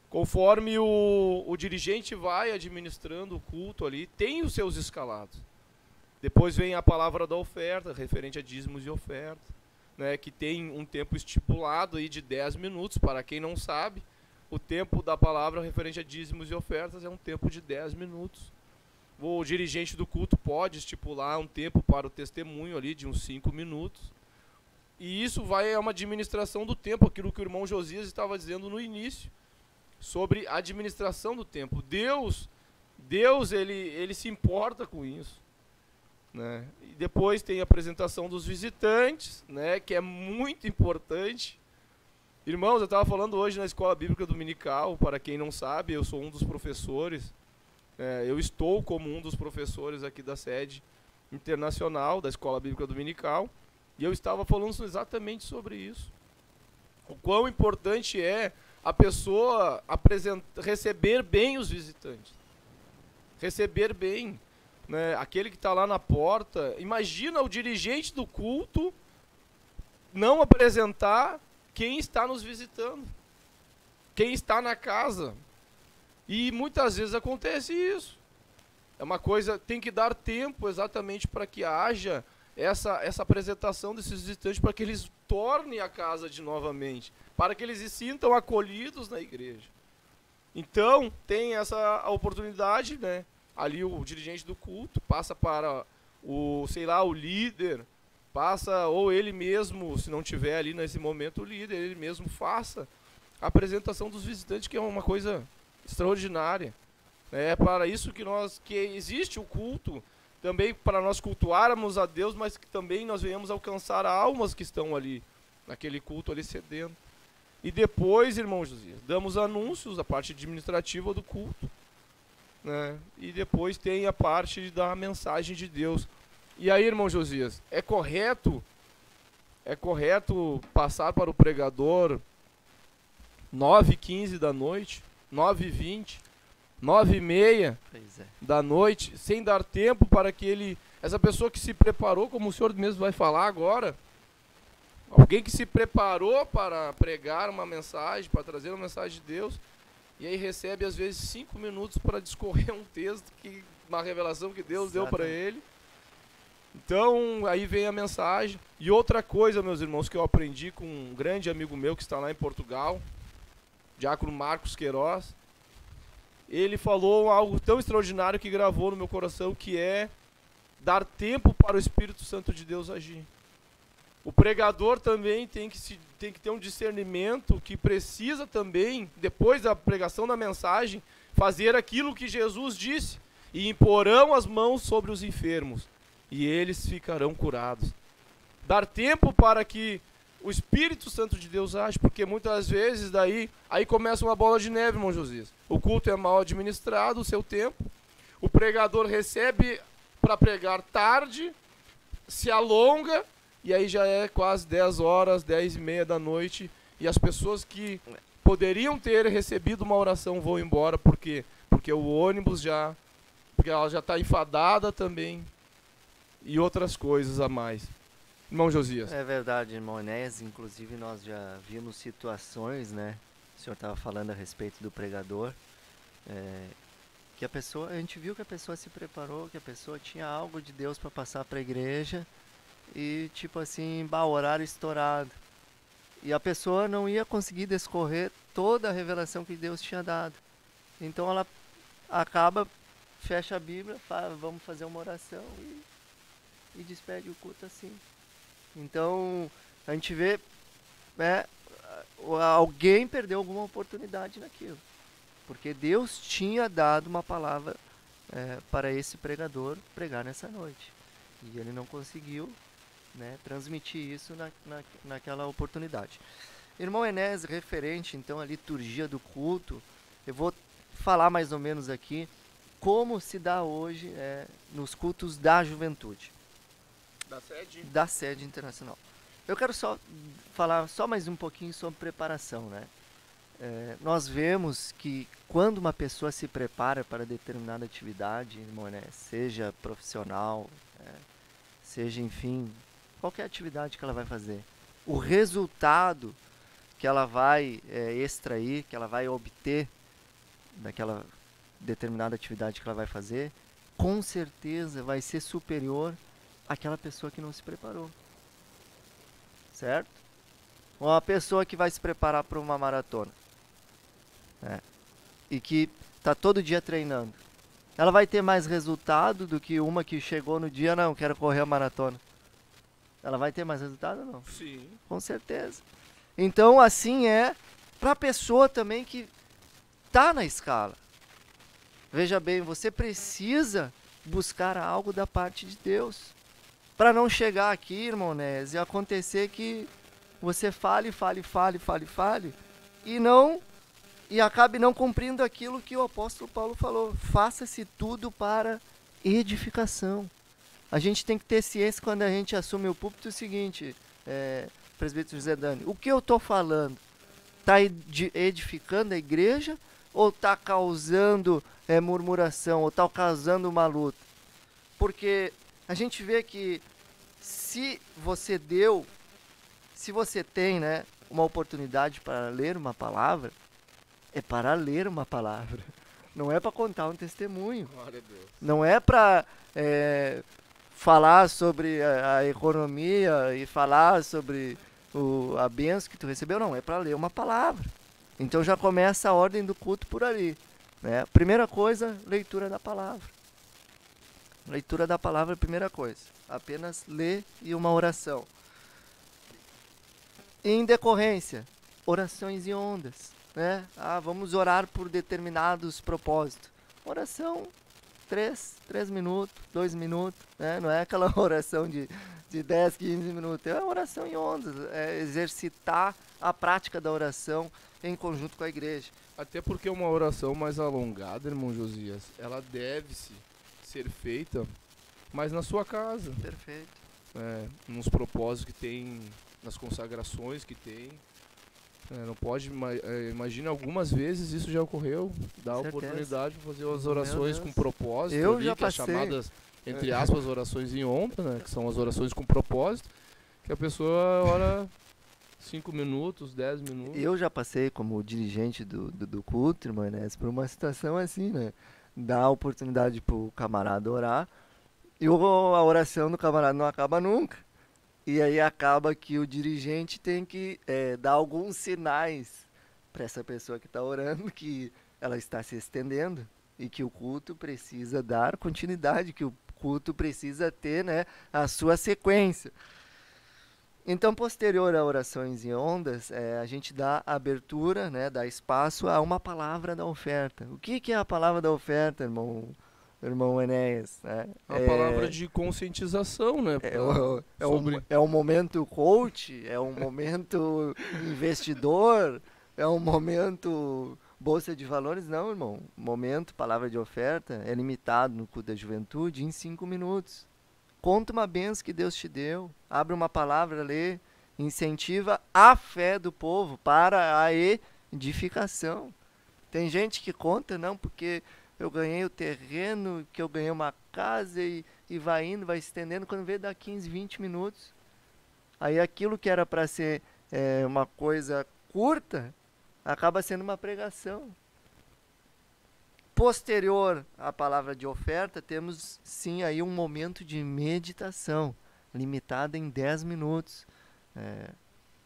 conforme o dirigente vai administrando o culto ali, tem os seus escalados. Depois vem a palavra da oferta, referente a dízimos e oferta, né, que tem um tempo estipulado aí de 10 minutos. Para quem não sabe, o tempo da palavra referente a dízimos e ofertas é um tempo de 10 minutos. O dirigente do culto pode estipular um tempo para o testemunho ali de uns 5 minutos. E isso é uma administração do tempo, aquilo que o irmão Josias estava dizendo no início, sobre a administração do tempo. Deus ele se importa com isso, né? E depois tem a apresentação dos visitantes, né, que é muito importante. Irmãos, eu estava falando hoje na Escola Bíblica Dominical, para quem não sabe, eu sou um dos professores, eu estou como um dos professores aqui da sede internacional da Escola Bíblica Dominical, e eu estava falando exatamente sobre isso. O quão importante é a pessoa receber bem os visitantes. Receber bem, né? Aquele que está lá na porta. Imagina o dirigente do culto não apresentar quem está nos visitando, quem está na casa. E muitas vezes acontece isso. É uma coisa, tem que dar tempo exatamente para que haja essa apresentação desses visitantes, para que eles tornem a casa de novamente, para que eles se sintam acolhidos na igreja. Então, tem essa oportunidade, né? Ali o dirigente do culto passa para o líder, passa, ou ele mesmo, se não tiver ali nesse momento o líder, ele mesmo faça a apresentação dos visitantes, que é uma coisa extraordinária. É para isso que existe o culto, também para nós cultuarmos a Deus, mas que também nós venhamos alcançar almas que estão ali, naquele culto ali cedendo. E depois, irmão Josias, damos anúncios, a parte administrativa do culto, né? E depois tem a parte da mensagem de Deus. E aí, irmão Josias, é correto passar para o pregador 9h15 da noite, 9h20, 9h30 da noite, sem dar tempo para que essa pessoa que se preparou, como o senhor mesmo vai falar agora, alguém que se preparou para pregar uma mensagem, para trazer uma mensagem de Deus, e aí recebe às vezes 5 minutos para discorrer um texto, uma revelação que Deus deu para ele. Então, aí vem a mensagem. E outra coisa, meus irmãos, que eu aprendi com um grande amigo meu que está lá em Portugal, diácono Marcos Queiroz. Ele falou algo tão extraordinário que gravou no meu coração, que é dar tempo para o Espírito Santo de Deus agir. O pregador também tem que ter um discernimento que precisa também, depois da pregação da mensagem, fazer aquilo que Jesus disse: e imporão as mãos sobre os enfermos, e eles ficarão curados. Dar tempo para que o Espírito Santo de Deus age, porque muitas vezes aí começa uma bola de neve, irmão Josias. O culto é mal administrado, o seu tempo. O pregador recebe para pregar tarde, se alonga, e aí já é quase 10 horas, 10h30 da noite, e as pessoas que poderiam ter recebido uma oração vão embora, por quê? Porque o ônibus porque ela já está enfadada também, e outras coisas a mais. Irmão Josias. É verdade, irmão Enéas. Inclusive nós já vimos situações, né? O senhor estava falando a respeito do pregador, que a gente viu que a pessoa se preparou, que a pessoa tinha algo de Deus para passar para a igreja, e tipo assim, horário estourado. E a pessoa não ia conseguir discorrer toda a revelação que Deus tinha dado. Então ela acaba, fecha a Bíblia, fala, vamos fazer uma oração e despede o culto assim. Então a gente vê, né, alguém perdeu alguma oportunidade naquilo. Porque Deus tinha dado uma palavra para esse pregador pregar nessa noite. E ele não conseguiu, né, transmitir isso naquela oportunidade. Irmão Enéas, referente então à liturgia do culto, eu vou falar mais ou menos aqui como se dá hoje nos cultos da juventude. Da sede internacional. Eu quero só falar mais um pouquinho sobre preparação, né? Nós vemos que quando uma pessoa se prepara para determinada atividade, irmão, né, seja profissional, seja, enfim, qualquer atividade que ela vai fazer, o resultado que ela vai extrair, que ela vai obter daquela determinada atividade que ela vai fazer, com certeza vai ser superior àquela pessoa que não se preparou. Certo? Uma pessoa que vai se preparar para uma maratona, e que está todo dia treinando, ela vai ter mais resultado do que uma que chegou no dia, não, quero correr a maratona. Ela vai ter mais resultado ou não? Sim. Com certeza. Então, assim para a pessoa também que está na escala. Veja bem, você precisa buscar algo da parte de Deus. Para não chegar aqui, irmão Nés, e acontecer que você fale e acabe não cumprindo aquilo que o apóstolo Paulo falou. Faça-se tudo para edificação. A gente tem que ter ciência quando a gente assume o púlpito o seguinte, presbítero José Dani, o que eu estou falando está edificando a igreja ou está causando murmuração, ou está causando uma luta? Porque a gente vê que se você tem, né, uma oportunidade para ler uma palavra, é para ler uma palavra. Não é para contar um testemunho. Glória a Deus. Não é para falar sobre a economia e falar sobre a bênção que tu recebeu. Não, é para ler uma palavra. Então já começa a ordem do culto por ali, né? Primeira coisa, leitura da palavra. Leitura da palavra é a primeira coisa. Apenas ler e uma oração. Em decorrência, orações e ondas, né? Vamos orar por determinados propósitos. Oração, 3 minutos, 2 minutos, né? Não é aquela oração de 10, 15 minutos. É uma oração em ondas. É exercitar a prática da oração em conjunto com a igreja. Até porque uma oração mais alongada, irmão Josias, ela deve-se ser feita, mas na sua casa. Perfeito. Nos propósitos que tem, nas consagrações que tem. Não pode, imagina, algumas vezes isso já ocorreu, dá a oportunidade de fazer as orações com propósito, eu ali, já que é passei. Chamadas, entre aspas, orações em honra, né, que são as orações com propósito, que a pessoa ora 5 minutos, 10 minutos. Eu já passei como dirigente do culto, irmão Enéas, por uma situação assim, né? Dá a oportunidade pro camarada orar e a oração do camarada não acaba nunca. E aí acaba que o dirigente tem que dar alguns sinais para essa pessoa que está orando, que ela está se estendendo e que o culto precisa dar continuidade, que o culto precisa ter, né, a sua sequência. Então, posterior a orações em ondas, a gente dá abertura, né, dá espaço a uma palavra da oferta. O que é a palavra da oferta, irmão Enéas? Né? Uma palavra de conscientização, né? É um momento coach, é um momento investidor, é um momento bolsa de valores. Não, irmão. Momento, palavra de oferta, é limitado no culto da juventude em 5 minutos. Conta uma bênção que Deus te deu. Abre uma palavra, lê. Incentiva a fé do povo para a edificação. Tem gente que conta, não, porque eu ganhei o terreno, que eu ganhei uma casa e vai indo, vai se estendendo. Quando vê, dá 15, 20 minutos. Aí aquilo que era para ser uma coisa curta, acaba sendo uma pregação. Posterior à palavra de oferta, temos sim aí um momento de meditação, limitado em 10 minutos.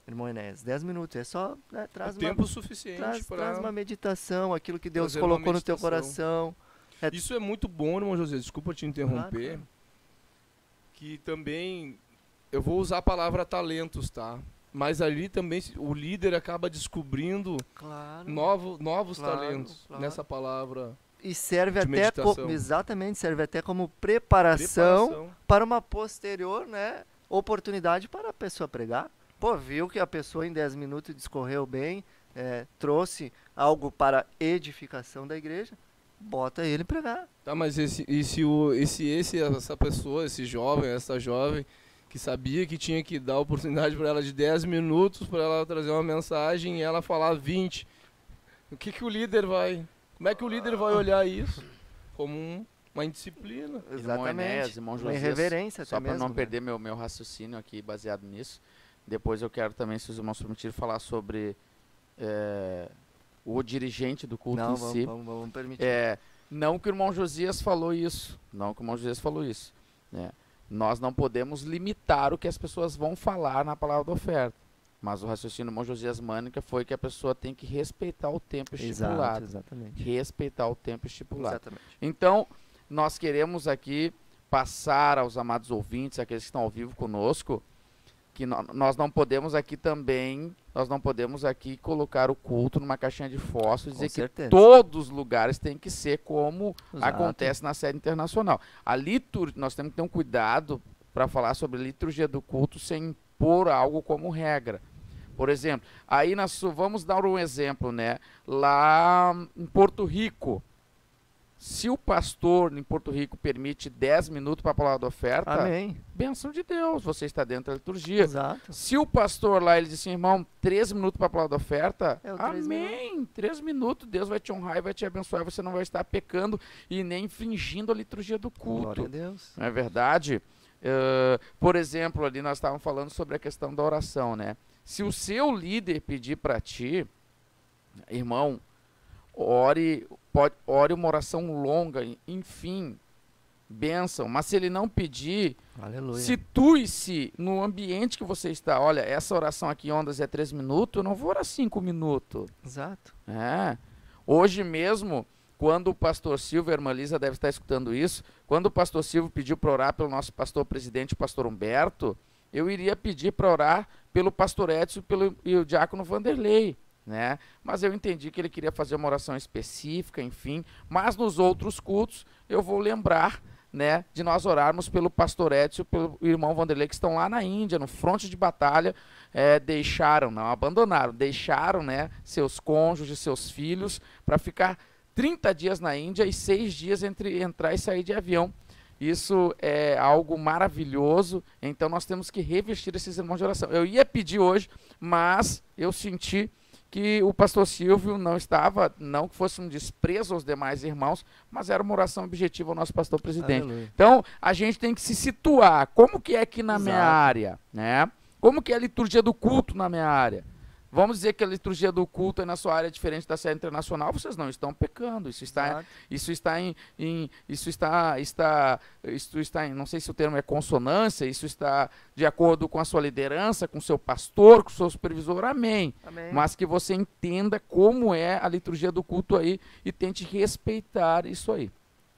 Irmão Enéas, 10 minutos, é só, né, traz tempo suficiente traz uma meditação, aquilo que Deus fazer colocou uma no teu meditação. coração. Isso é muito bom, irmão José, desculpa te interromper, Claro. que também, eu vou usar a palavra talentos, tá? Mas ali também o líder acaba descobrindo Claro. novos Claro, talentos claro. nessa palavra E serve de até meditação. exatamente, serve até como preparação para uma posterior, né, oportunidade para a pessoa pregar. Pô, viu que a pessoa em 10 minutos discorreu bem, trouxe algo para edificação da igreja, bota ele pregar. Tá, mas essa pessoa, esse jovem, essa jovem, que sabia que tinha que dar oportunidade para ela de 10 minutos para ela trazer uma mensagem e ela falar 20. Como é que o líder vai olhar isso? Como uma indisciplina. Irmão Enéas, irmão uma Josias, irreverência só até para mesmo. não perder meu raciocínio aqui baseado nisso. Depois eu quero também, se os irmãos permitirem, falar sobre o dirigente do culto Não, em si. vamos permitir. Não que o irmão Josias falou isso. Né? Nós não podemos limitar o que as pessoas vão falar na palavra da oferta. Mas o raciocínio do irmão Josias Mânica foi que a pessoa tem que respeitar o tempo estipulado. Exatamente. Respeitar o tempo estipulado. Exatamente. Então, nós queremos aqui passar aos amados ouvintes, aqueles que estão ao vivo conosco, que nós não podemos aqui também, colocar o culto numa caixinha de fósforo e dizer que certeza. todos os lugares têm que ser como Exato. acontece na sede internacional. A liturgia, nós temos que ter um cuidado para falar sobre a liturgia do culto sem impor algo como regra. Por exemplo, aí vamos dar um exemplo, né? Lá em Porto Rico, se o pastor em Porto Rico permite 10 minutos para a palavra da oferta, Amém. bênção de Deus, você está dentro da liturgia. Exato. Se o pastor lá, ele diz assim, irmão, 3 minutos para a palavra da oferta, É o 3 amém, 3 minutos, Deus vai te honrar e vai te abençoar, você não vai estar pecando e nem infringindo a liturgia do culto. Glória a Deus. Não é verdade? Por exemplo, ali nós estávamos falando sobre a questão da oração, né? Se o seu líder pedir para ti, irmão, ore uma oração longa, enfim, bênção. Mas se ele não pedir, Aleluia. situe-se no ambiente que você está. Olha, essa oração aqui em ondas é 3 minutos, eu não vou orar 5 minutos. Exato. Hoje mesmo, quando o pastor Silvio, a irmã Lisa deve estar escutando isso, quando o pastor Silvio pediu para orar pelo nosso pastor presidente, o pastor Humberto, eu iria pedir para orar pelo pastor Edson e o diácono Vanderlei, né? Mas eu entendi que ele queria fazer uma oração específica, enfim, mas nos outros cultos eu vou lembrar, né, de nós orarmos pelo pastor Edson e pelo irmão Vanderlei, que estão lá na Índia, no fronte de batalha, não abandonaram, deixaram, né, seus cônjuges, seus filhos, para ficar 30 dias na Índia e 6 dias entre entrar e sair de avião. Isso é algo maravilhoso, então nós temos que revestir esses irmãos de oração. Eu ia pedir hoje, mas eu senti que o pastor Silvio não estava, não que fosse um desprezo aos demais irmãos, mas era uma oração objetiva ao nosso pastor presidente. Aleluia. Então, a gente tem que se situar, como que é aqui na minha Exato. área, né? Como que é a liturgia do culto na minha área? Vamos dizer que a liturgia do culto é na sua área diferente da sede internacional, vocês não estão pecando, isso está em, não sei se o termo é consonância, isso está de acordo com a sua liderança, com o seu pastor, com o seu supervisor, amém. Amém. Mas que você entenda como é a liturgia do culto aí e tente respeitar isso aí.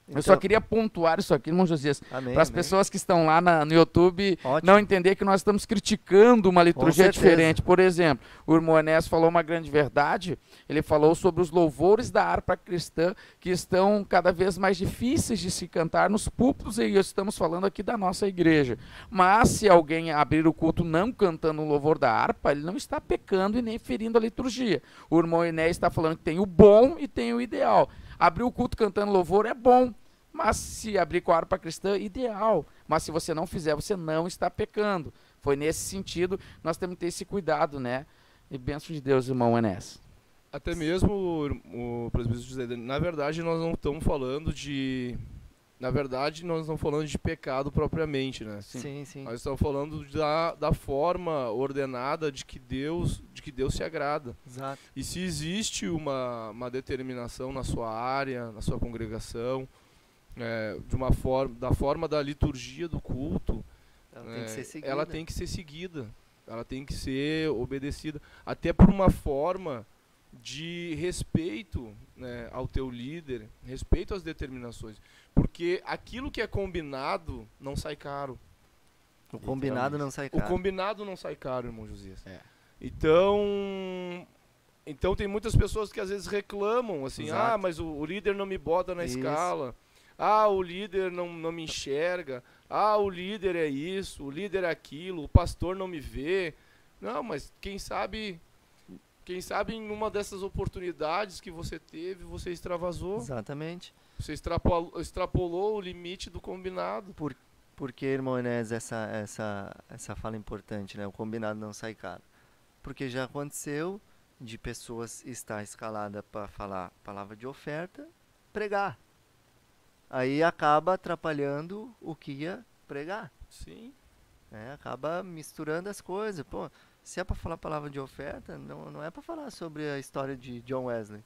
Eu só queria pontuar isso aqui, irmão Josias, Amém, para as amém. pessoas que estão lá no YouTube Ótimo. não entender que nós estamos criticando uma liturgia certeza. diferente. Por exemplo, o irmão Enéas falou uma grande verdade, ele falou sobre os louvores da harpa cristã que estão cada vez mais difíceis de se cantar nos púlpitos, e estamos falando aqui da nossa igreja. Mas se alguém abrir o culto não cantando o louvor da harpa, ele não está pecando e nem ferindo a liturgia. O irmão Enéas está falando que tem o bom e tem o ideal. Abrir o culto cantando louvor é bom, mas se abrir com a harpa cristã, ideal. Mas se você não fizer, você não está pecando. Foi nesse sentido, nós temos que ter esse cuidado, né? E bênção de Deus, irmão Enéas. Até mesmo o presbítero José, na verdade nós não estamos falando de... Na verdade nós não estamos falando de pecado propriamente, né? Sim, sim. Nós estamos falando da forma ordenada de que Deus se agrada. Exato. E se existe uma determinação na sua área, na sua congregação, da forma da liturgia do culto, Ela tem que ser seguida. ela tem que ser seguida, ela tem que ser obedecida, até por uma forma de respeito, né, ao teu líder, respeito às determinações, porque aquilo que é combinado não sai caro. O combinado não sai caro. O combinado não sai caro, irmão Josias. É. Então tem muitas pessoas que às vezes reclamam, assim, Exato. mas o líder não me bota na Isso. escala, o líder não me enxerga, o líder é isso, o líder é aquilo, o pastor não me vê. Não, mas quem sabe em uma dessas oportunidades que você teve, você extravasou, Exatamente. você extrapolou o limite do combinado. Porque, irmão Enéas, essa fala é importante, né? O combinado não sai caro. Porque já aconteceu de pessoas estar escalada para falar palavra de oferta, pregar. Aí acaba atrapalhando o que ia pregar. Sim. Né? Acaba misturando as coisas. Pô, se é para falar palavra de oferta, não é para falar sobre a história de John Wesley.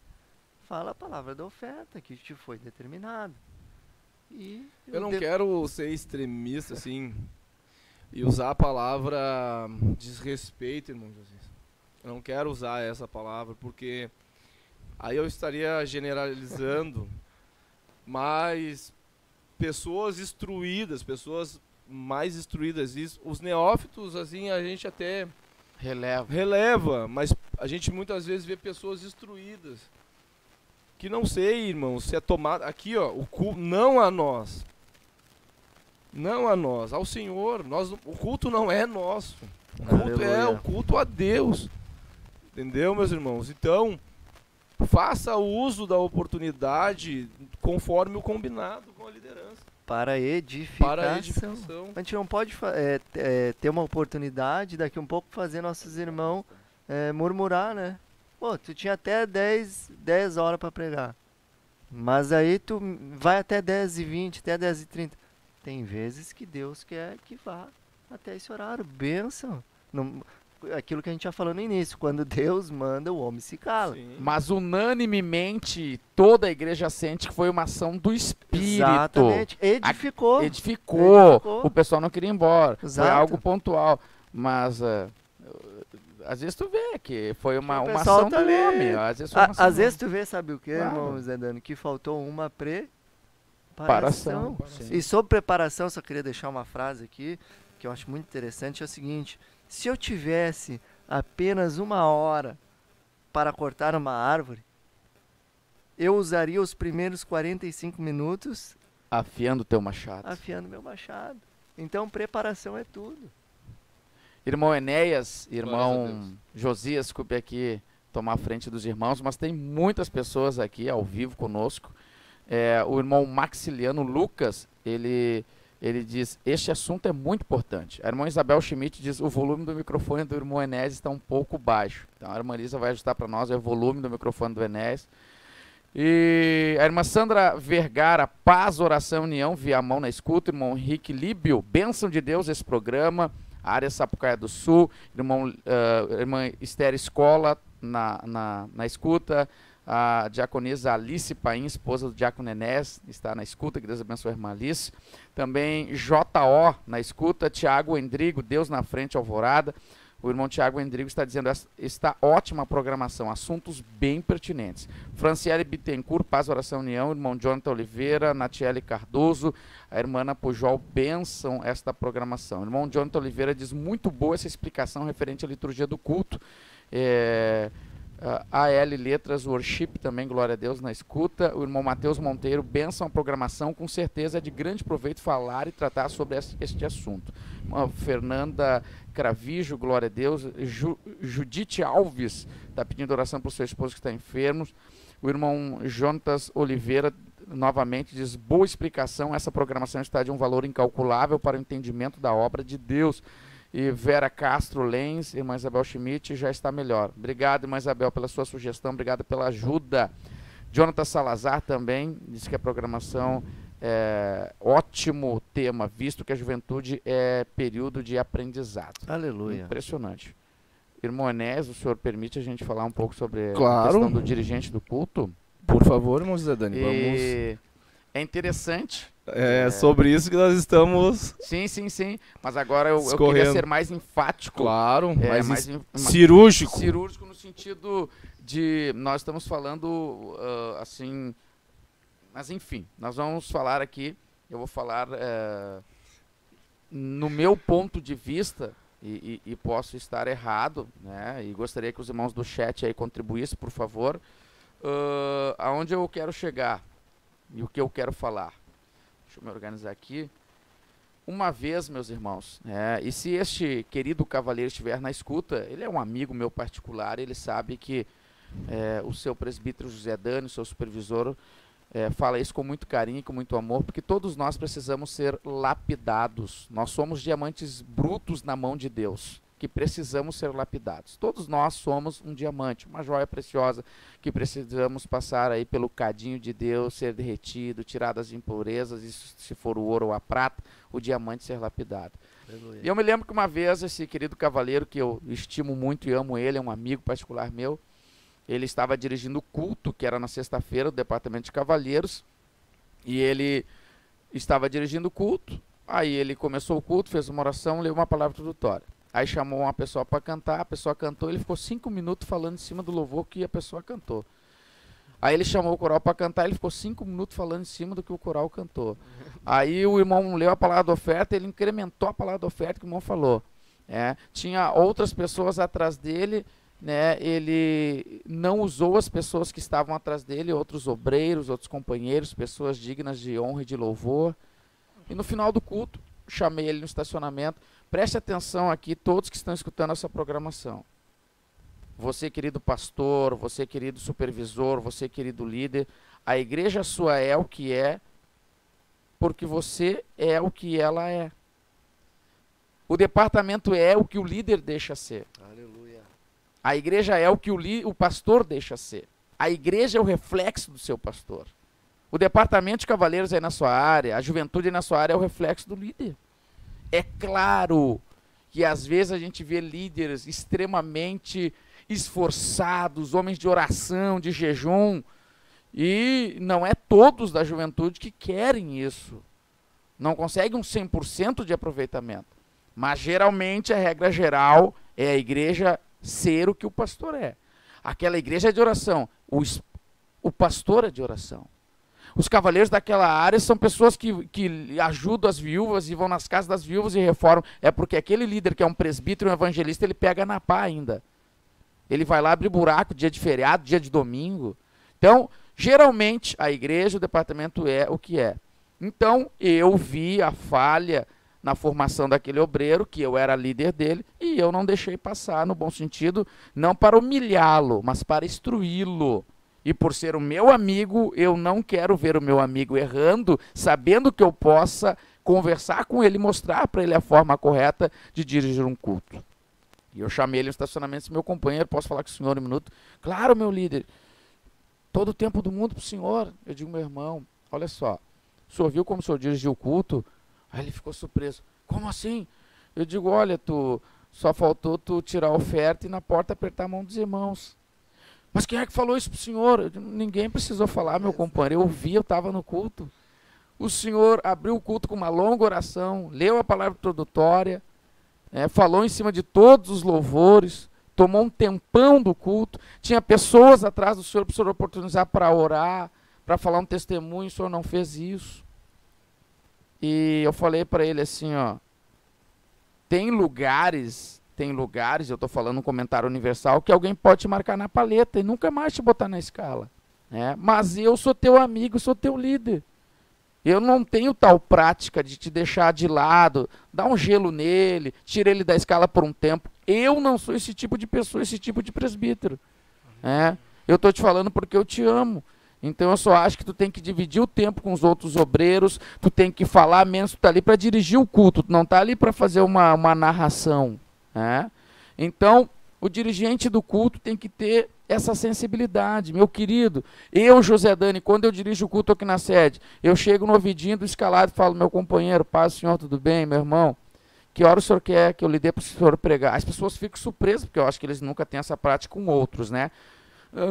Fala a palavra da oferta que te foi determinado. E Eu não quero ser extremista, assim, e usar a palavra desrespeito, irmão Jesus. Eu não quero usar essa palavra, porque aí eu estaria generalizando, mas pessoas instruídas, pessoas mais instruídas, os neófitos, assim, a gente até releva, mas a gente muitas vezes vê pessoas instruídas, que não sei, irmão, se é tomado, aqui ó, o culto, não a nós, ao Senhor, o culto não é nosso, o culto é o culto a Deus, entendeu, meus irmãos? Então, faça uso da oportunidade conforme o combinado com a liderança. Para edificação. Para a edificação. A gente não pode ter uma oportunidade, daqui um pouco fazer nossos irmãos murmurar, né? Pô, tu tinha até 10 horas para pregar. Mas aí tu vai até 10h20, até 10h30. Tem vezes que Deus quer que vá até esse horário. Bênção. Não, aquilo que a gente já falou no início. Quando Deus manda, o homem se cala. Sim. Mas unanimemente toda a igreja sente que foi uma ação do Espírito. Exatamente. Edificou. Edificou. O pessoal não queria ir embora. Exato. Foi algo pontual. Mas às vezes tu vê que foi uma O pessoal ação tá do ali. homem. Às vezes foi uma ação Às do vezes tu vê, sabe o que, Claro. irmão Zé Dani? Que faltou uma Preparação. preparação. Sim. E sobre preparação, só queria deixar uma frase aqui, que eu acho muito interessante, é o seguinte: se eu tivesse apenas 1 hora para cortar uma árvore, eu usaria os primeiros 45 minutos afiando o teu machado. afiando meu machado. Então, preparação é tudo. Irmão Enéas, Glórias a irmão Josias, desculpe aqui tomar a frente dos irmãos, mas tem muitas pessoas aqui ao vivo conosco. O irmão Maxiliano Lucas, ele diz, este assunto é muito importante. A irmã Isabel Schmidt diz, o volume do microfone do irmão Enéas está um pouco baixo. Então a irmã Elisa vai ajustar para nós o volume do microfone do Enéas. E a irmã Sandra Vergara, paz, oração, união, Viamão na escuta. Irmão Henrique Líbio, bênção de Deus esse programa. Área Sapucaia do Sul. Irmã Esther Escola na escuta. A diaconisa Alice Paim, esposa do diácono Enéas, está na escuta, que Deus abençoe a irmã Alice. Também J.O. na escuta, Tiago Endrigo, Deus na frente, Alvorada. O irmão Tiago Endrigo está dizendo, está ótima a programação, assuntos bem pertinentes. Franciele Bittencourt, Paz, Oração, União, irmão Jonathan Oliveira, Natiele Cardoso, a irmã Ana Pujol, benção esta programação. O irmão Jonathan Oliveira diz, muito boa essa explicação referente à liturgia do culto. AL Letras Worship também, glória a Deus, na escuta. O irmão Matheus Monteiro, benção a programação, com certeza é de grande proveito falar e tratar sobre este assunto. Fernanda Cravijo, glória a Deus. Judite Alves está pedindo oração para o seu esposo que está enfermo. O irmão Jonatas Oliveira novamente diz, boa explicação, essa programação está de um valor incalculável para o entendimento da obra de Deus. E Vera Castro Lenz, irmã Isabel Schmidt, já está melhor. Obrigado, irmã Isabel, pela sua sugestão, obrigado pela ajuda. Jonathan Salazar também disse que a programação é ótimo tema, visto que a juventude é período de aprendizado. Aleluia. Impressionante. Irmão Enéas, o senhor permite a gente falar um pouco sobre Claro. a questão do dirigente do culto? Por favor, irmão Zé Dani, vamos... E é interessante. É sobre isso que nós estamos... Sim. Mas agora eu queria Escorrendo. ser mais enfático. Claro, mais cirúrgico. cirúrgico. Cirúrgico no sentido de... Nós estamos falando, assim... Mas, enfim, nós vamos falar aqui... Eu vou falar no meu ponto de vista, e posso estar errado, né? E gostaria que os irmãos do chat aí contribuíssem, por favor. Aonde eu quero chegar e o que eu quero falar. Deixa eu me organizar aqui. Uma vez, meus irmãos, e se este querido cavalheiro estiver na escuta, ele é um amigo meu particular, ele sabe que o seu presbítero José Dani, o seu supervisor, fala isso com muito carinho e com muito amor, porque todos nós precisamos ser lapidados. Nós somos diamantes brutos na mão de Deus, que precisamos ser lapidados. Todos nós somos um diamante, uma joia preciosa, que precisamos passar aí pelo cadinho de Deus, ser derretido, tirar das impurezas, e se for o ouro ou a prata, o diamante ser lapidado. Aleluia. E eu me lembro que uma vez esse querido cavaleiro, que eu estimo muito e amo ele, é um amigo particular meu, ele estava dirigindo o culto, que era na sexta-feira, do departamento de cavalheiros, e ele estava dirigindo o culto, aí ele começou o culto, fez uma oração, leu uma palavra introdutória. Aí chamou uma pessoa para cantar, a pessoa cantou, ele ficou 5 minutos falando em cima do louvor que a pessoa cantou. Aí ele chamou o coral para cantar, ele ficou 5 minutos falando em cima do que o coral cantou. Aí o irmão leu a palavra da oferta, ele incrementou a palavra da oferta que o irmão falou. Tinha outras pessoas atrás dele, né? Ele não usou as pessoas que estavam atrás dele, outros obreiros, outros companheiros, pessoas dignas de honra e de louvor. E no final do culto, chamei ele no estacionamento. Preste atenção aqui, todos que estão escutando essa programação. Você, querido pastor, você, querido supervisor, você, querido líder, a igreja sua é o que é, porque você é o que ela é. O departamento é o que o líder deixa ser. Aleluia. A igreja é o que o pastor deixa ser. A igreja é o reflexo do seu pastor. O departamento de cavaleiros aí na sua área, a juventude aí na sua área é o reflexo do líder. É claro que às vezes a gente vê líderes extremamente esforçados, homens de oração, de jejum, e não é todos da juventude que querem isso. Não conseguem um 100% de aproveitamento. Mas geralmente a regra geral é a igreja ser o que o pastor é. Aquela igreja é de oração, o pastor é de oração. Os cavaleiros daquela área são pessoas que ajudam as viúvas e vão nas casas das viúvas e reformam. É porque aquele líder que é um presbítero, um evangelista, ele pega na pá ainda. Ele vai lá abrir buraco dia de feriado, dia de domingo. Então, geralmente, a igreja, o departamento é o que é. Então, eu vi a falha na formação daquele obreiro, que eu era líder dele, e eu não deixei passar, no bom sentido, não para humilhá-lo, mas para instruí-lo. E por ser o meu amigo, eu não quero ver o meu amigo errando, sabendo que eu possa conversar com ele, mostrar para ele a forma correta de dirigir um culto. E eu chamei ele no estacionamento e disse, meu companheiro, posso falar com o senhor um minuto? Claro, meu líder. Todo o tempo do mundo para o senhor. Eu digo, meu irmão, olha só, o senhor viu como o senhor dirigiu o culto? Aí ele ficou surpreso. Como assim? Eu digo, olha, só faltou tu tirar a oferta e na porta apertar a mão dos irmãos. Mas quem é que falou isso para o senhor? Eu digo, ninguém precisou falar, meu companheiro. Eu ouvi, eu estava no culto. O senhor abriu o culto com uma longa oração, leu a palavra introdutória, falou em cima de todos os louvores, tomou um tempão do culto, tinha pessoas atrás do senhor para o senhor oportunizar para orar, para falar um testemunho, o senhor não fez isso. E eu falei para ele assim, ó, tem lugares, eu estou falando um comentário universal, que alguém pode te marcar na paleta e nunca mais te botar na escala. Mas eu sou teu amigo, sou teu líder. Eu não tenho tal prática de te deixar de lado, dar um gelo nele, tira ele da escala por um tempo. Eu não sou esse tipo de pessoa, esse tipo de presbítero. Eu estou te falando porque eu te amo. Então eu só acho que tu tem que dividir o tempo com os outros obreiros, tu tem que falar menos, tu está ali para dirigir o culto, tu não está ali para fazer uma narração. Então, o dirigente do culto tem que ter essa sensibilidade. Meu querido, eu, José Dani, quando eu dirijo o culto aqui na sede, eu chego no ouvidinho do escalado e falo, meu companheiro, paz, senhor, tudo bem, meu irmão? Que hora o senhor quer que eu lhe dê para o senhor pregar? As pessoas ficam surpresas, porque eu acho que eles nunca têm essa prática com outros, né?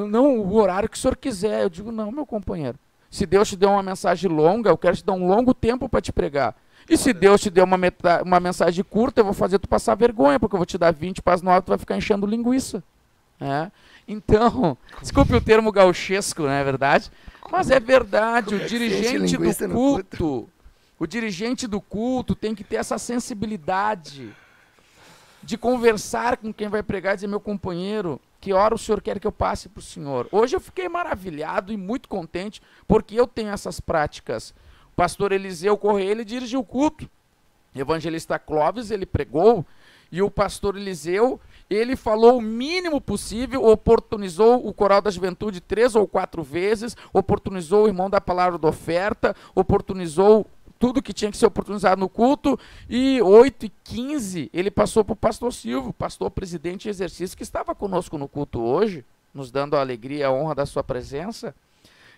Não, o horário que o senhor quiser. Eu digo, não, meu companheiro. Se Deus te deu uma mensagem longa, eu quero te dar um longo tempo para te pregar. E se Deus te deu uma mensagem curta, eu vou fazer tu passar vergonha, porque eu vou te dar 20 para as 9, tu vai ficar enchendo linguiça. Então, desculpe o termo gauchesco, não é verdade? Mas é verdade, o dirigente do culto tem que ter essa sensibilidade de conversar com quem vai pregar e dizer, meu companheiro, que hora o senhor quer que eu passe para o senhor? Hoje eu fiquei maravilhado e muito contente, porque eu tenho essas práticas. O pastor Eliseu Correia, ele dirigiu o culto. O evangelista Clóvis, ele pregou, e o pastor Eliseu, ele falou o mínimo possível, oportunizou o Coral da Juventude 3 ou 4 vezes, oportunizou o irmão da palavra da oferta, oportunizou tudo que tinha que ser oportunizado no culto, e 8h15 ele passou para o pastor Silvio, pastor presidente em exercício, que estava conosco no culto hoje, nos dando a alegria e a honra da sua presença.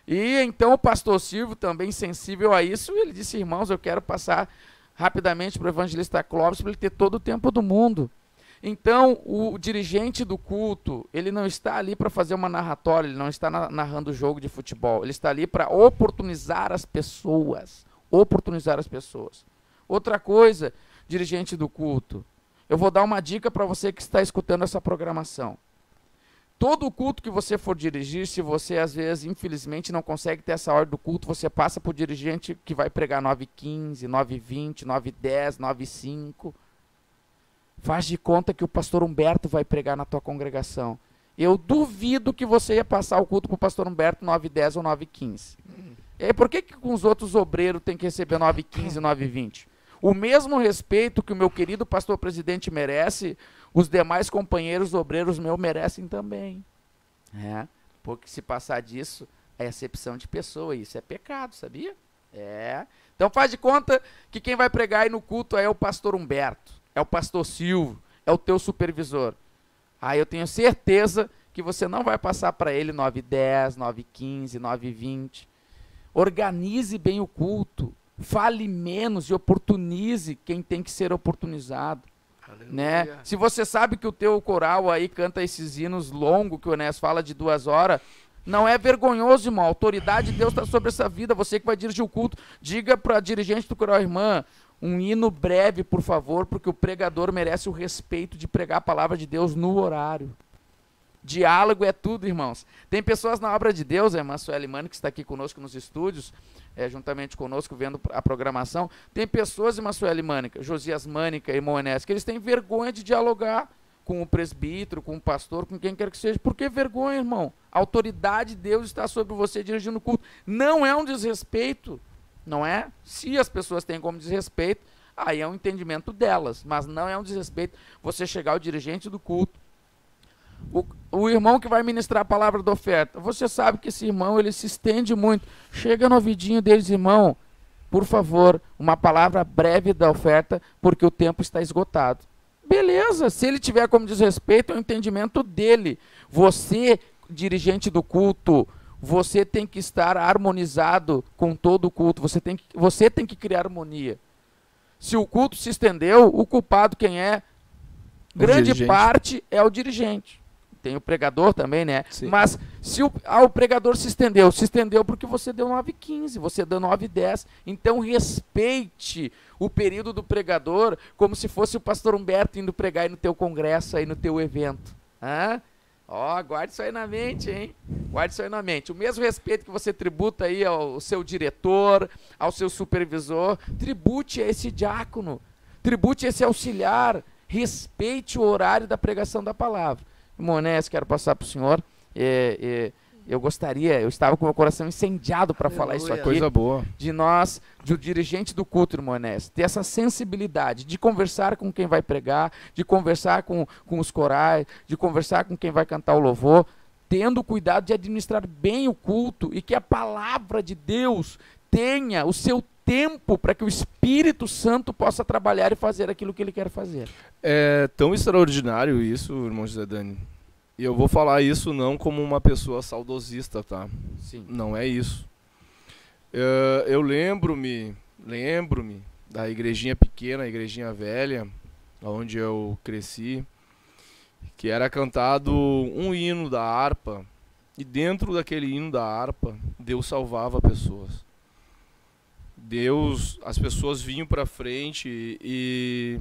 E então o pastor Silvio, também sensível a isso, ele disse, irmãos, eu quero passar rapidamente para o evangelista Clóvis, para ele ter todo o tempo do mundo. Então, o dirigente do culto, ele não está ali para fazer uma narratória, ele não está narrando o jogo de futebol, ele está ali para oportunizar as pessoas. Outra coisa, dirigente do culto, eu vou dar uma dica para você que está escutando essa programação. Todo culto que você for dirigir, se você às vezes, infelizmente, não consegue ter essa ordem do culto, você passa para o dirigente que vai pregar 9h15, 9h20, 9h10, 9h05. Faz de conta que o pastor Humberto vai pregar na tua congregação. Eu duvido que você ia passar o culto para o pastor Humberto 9h10 ou 9h15. E aí, por que com os outros obreiros tem que receber 9h15 e 9h20? O mesmo respeito que o meu querido pastor presidente merece, os demais companheiros obreiros meus merecem também. Porque se passar disso, é acepção de pessoa, isso é pecado, sabia? Então faz de conta que quem vai pregar aí no culto é o pastor Humberto, é o pastor Silvio, é o teu supervisor. Aí eu tenho certeza que você não vai passar para ele 9h10, 9h15, 9h20. Organize bem o culto, fale menos e oportunize quem tem que ser oportunizado. Né? Se você sabe que o teu coral aí canta esses hinos longos, que o Enéas fala de 2 horas, não é vergonhoso, irmão. A autoridade de Deus está sobre essa vida. Você que vai dirigir o culto, diga para a dirigente do coral, irmã, um hino breve, por favor, porque o pregador merece o respeito de pregar a palavra de Deus no horário. Diálogo é tudo, irmãos. Tem pessoas na obra de Deus, a irmã Sueli Mani, que está aqui conosco nos estúdios, juntamente conosco, vendo a programação. Tem pessoas, irmã Sueli Mânica, Josias Mânica, irmão Enéas, que eles têm vergonha de dialogar com o presbítero, com o pastor, com quem quer que seja. Por que vergonha, irmão? A autoridade de Deus está sobre você dirigindo o culto. Não é um desrespeito, não é? Se as pessoas têm como desrespeito, aí é um entendimento delas, mas não é um desrespeito você chegar ao dirigente do culto, o irmão que vai ministrar a palavra da oferta, você sabe que esse irmão, ele se estende muito, chega no ouvidinho deles, irmão, por favor, uma palavra breve da oferta, porque o tempo está esgotado. Beleza, se ele tiver como desrespeito, é o entendimento dele. Você, dirigente do culto, você tem que estar harmonizado com todo o culto, você tem que criar harmonia. Se o culto se estendeu, o culpado quem é? Grande parte é o dirigente. tem o pregador também, né? Sim. Mas se o pregador se estendeu porque você deu 9h15, você deu 9h10. Então respeite o período do pregador como se fosse o pastor Humberto indo pregar aí no teu congresso, aí no teu evento. Hã? Ó, guarde isso aí na mente, hein? Guarde isso aí na mente. O mesmo respeito que você tributa aí ao seu diretor, ao seu supervisor, tribute a esse diácono, tribute a esse auxiliar, respeite o horário da pregação da palavra. Irmão Enéas, quero passar para o senhor. Eu estava com o meu coração incendiado para falar isso aqui. Coisa boa. De nós, do dirigente do culto, irmão Enéas, ter essa sensibilidade de conversar com quem vai pregar, de conversar com os corais, de conversar com quem vai cantar o louvor, tendo cuidado de administrar bem o culto e que a palavra de Deus tenha o seu tempo para que o Espírito Santo possa trabalhar e fazer aquilo que ele quer fazer. É tão extraordinário isso, irmão José Dani. E eu vou falar isso não como uma pessoa saudosista, tá? Sim. Não é isso. Eu lembro-me da igrejinha pequena, a igrejinha velha, onde eu cresci, que era cantado um hino da harpa, e dentro daquele hino da harpa, Deus salvava pessoas. As pessoas vinham para frente e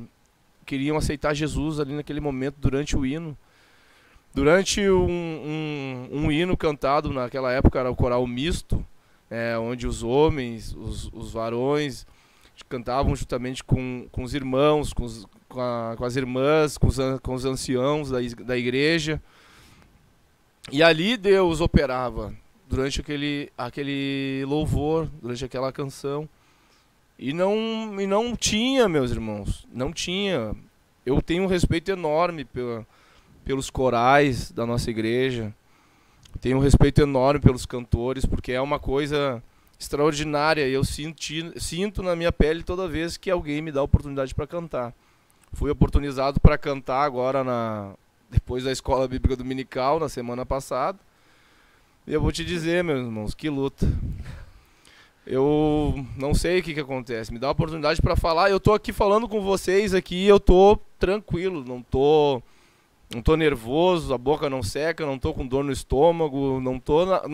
queriam aceitar Jesus ali naquele momento, durante o hino. Durante um hino cantado naquela época, era o coral misto, onde os homens, os varões, cantavam juntamente com os irmãos, com as irmãs, com os anciãos da igreja. E ali Deus operava durante aquele louvor, durante aquela canção. E não tinha, meus irmãos, não tinha. Eu tenho um respeito enorme pelos corais da nossa igreja. Tenho um respeito enorme pelos cantores, porque é uma coisa extraordinária. E eu sinto na minha pele toda vez que alguém me dá a oportunidade para cantar. Fui oportunizado para cantar agora, depois da escola bíblica dominical, na semana passada. E eu vou te dizer, meus irmãos, que luta. Eu não sei o que acontece. Me dá a oportunidade para falar. Eu tô aqui falando com vocês aqui, eu tô tranquilo, não tô nervoso, a boca não seca, não tô com dor no estômago, não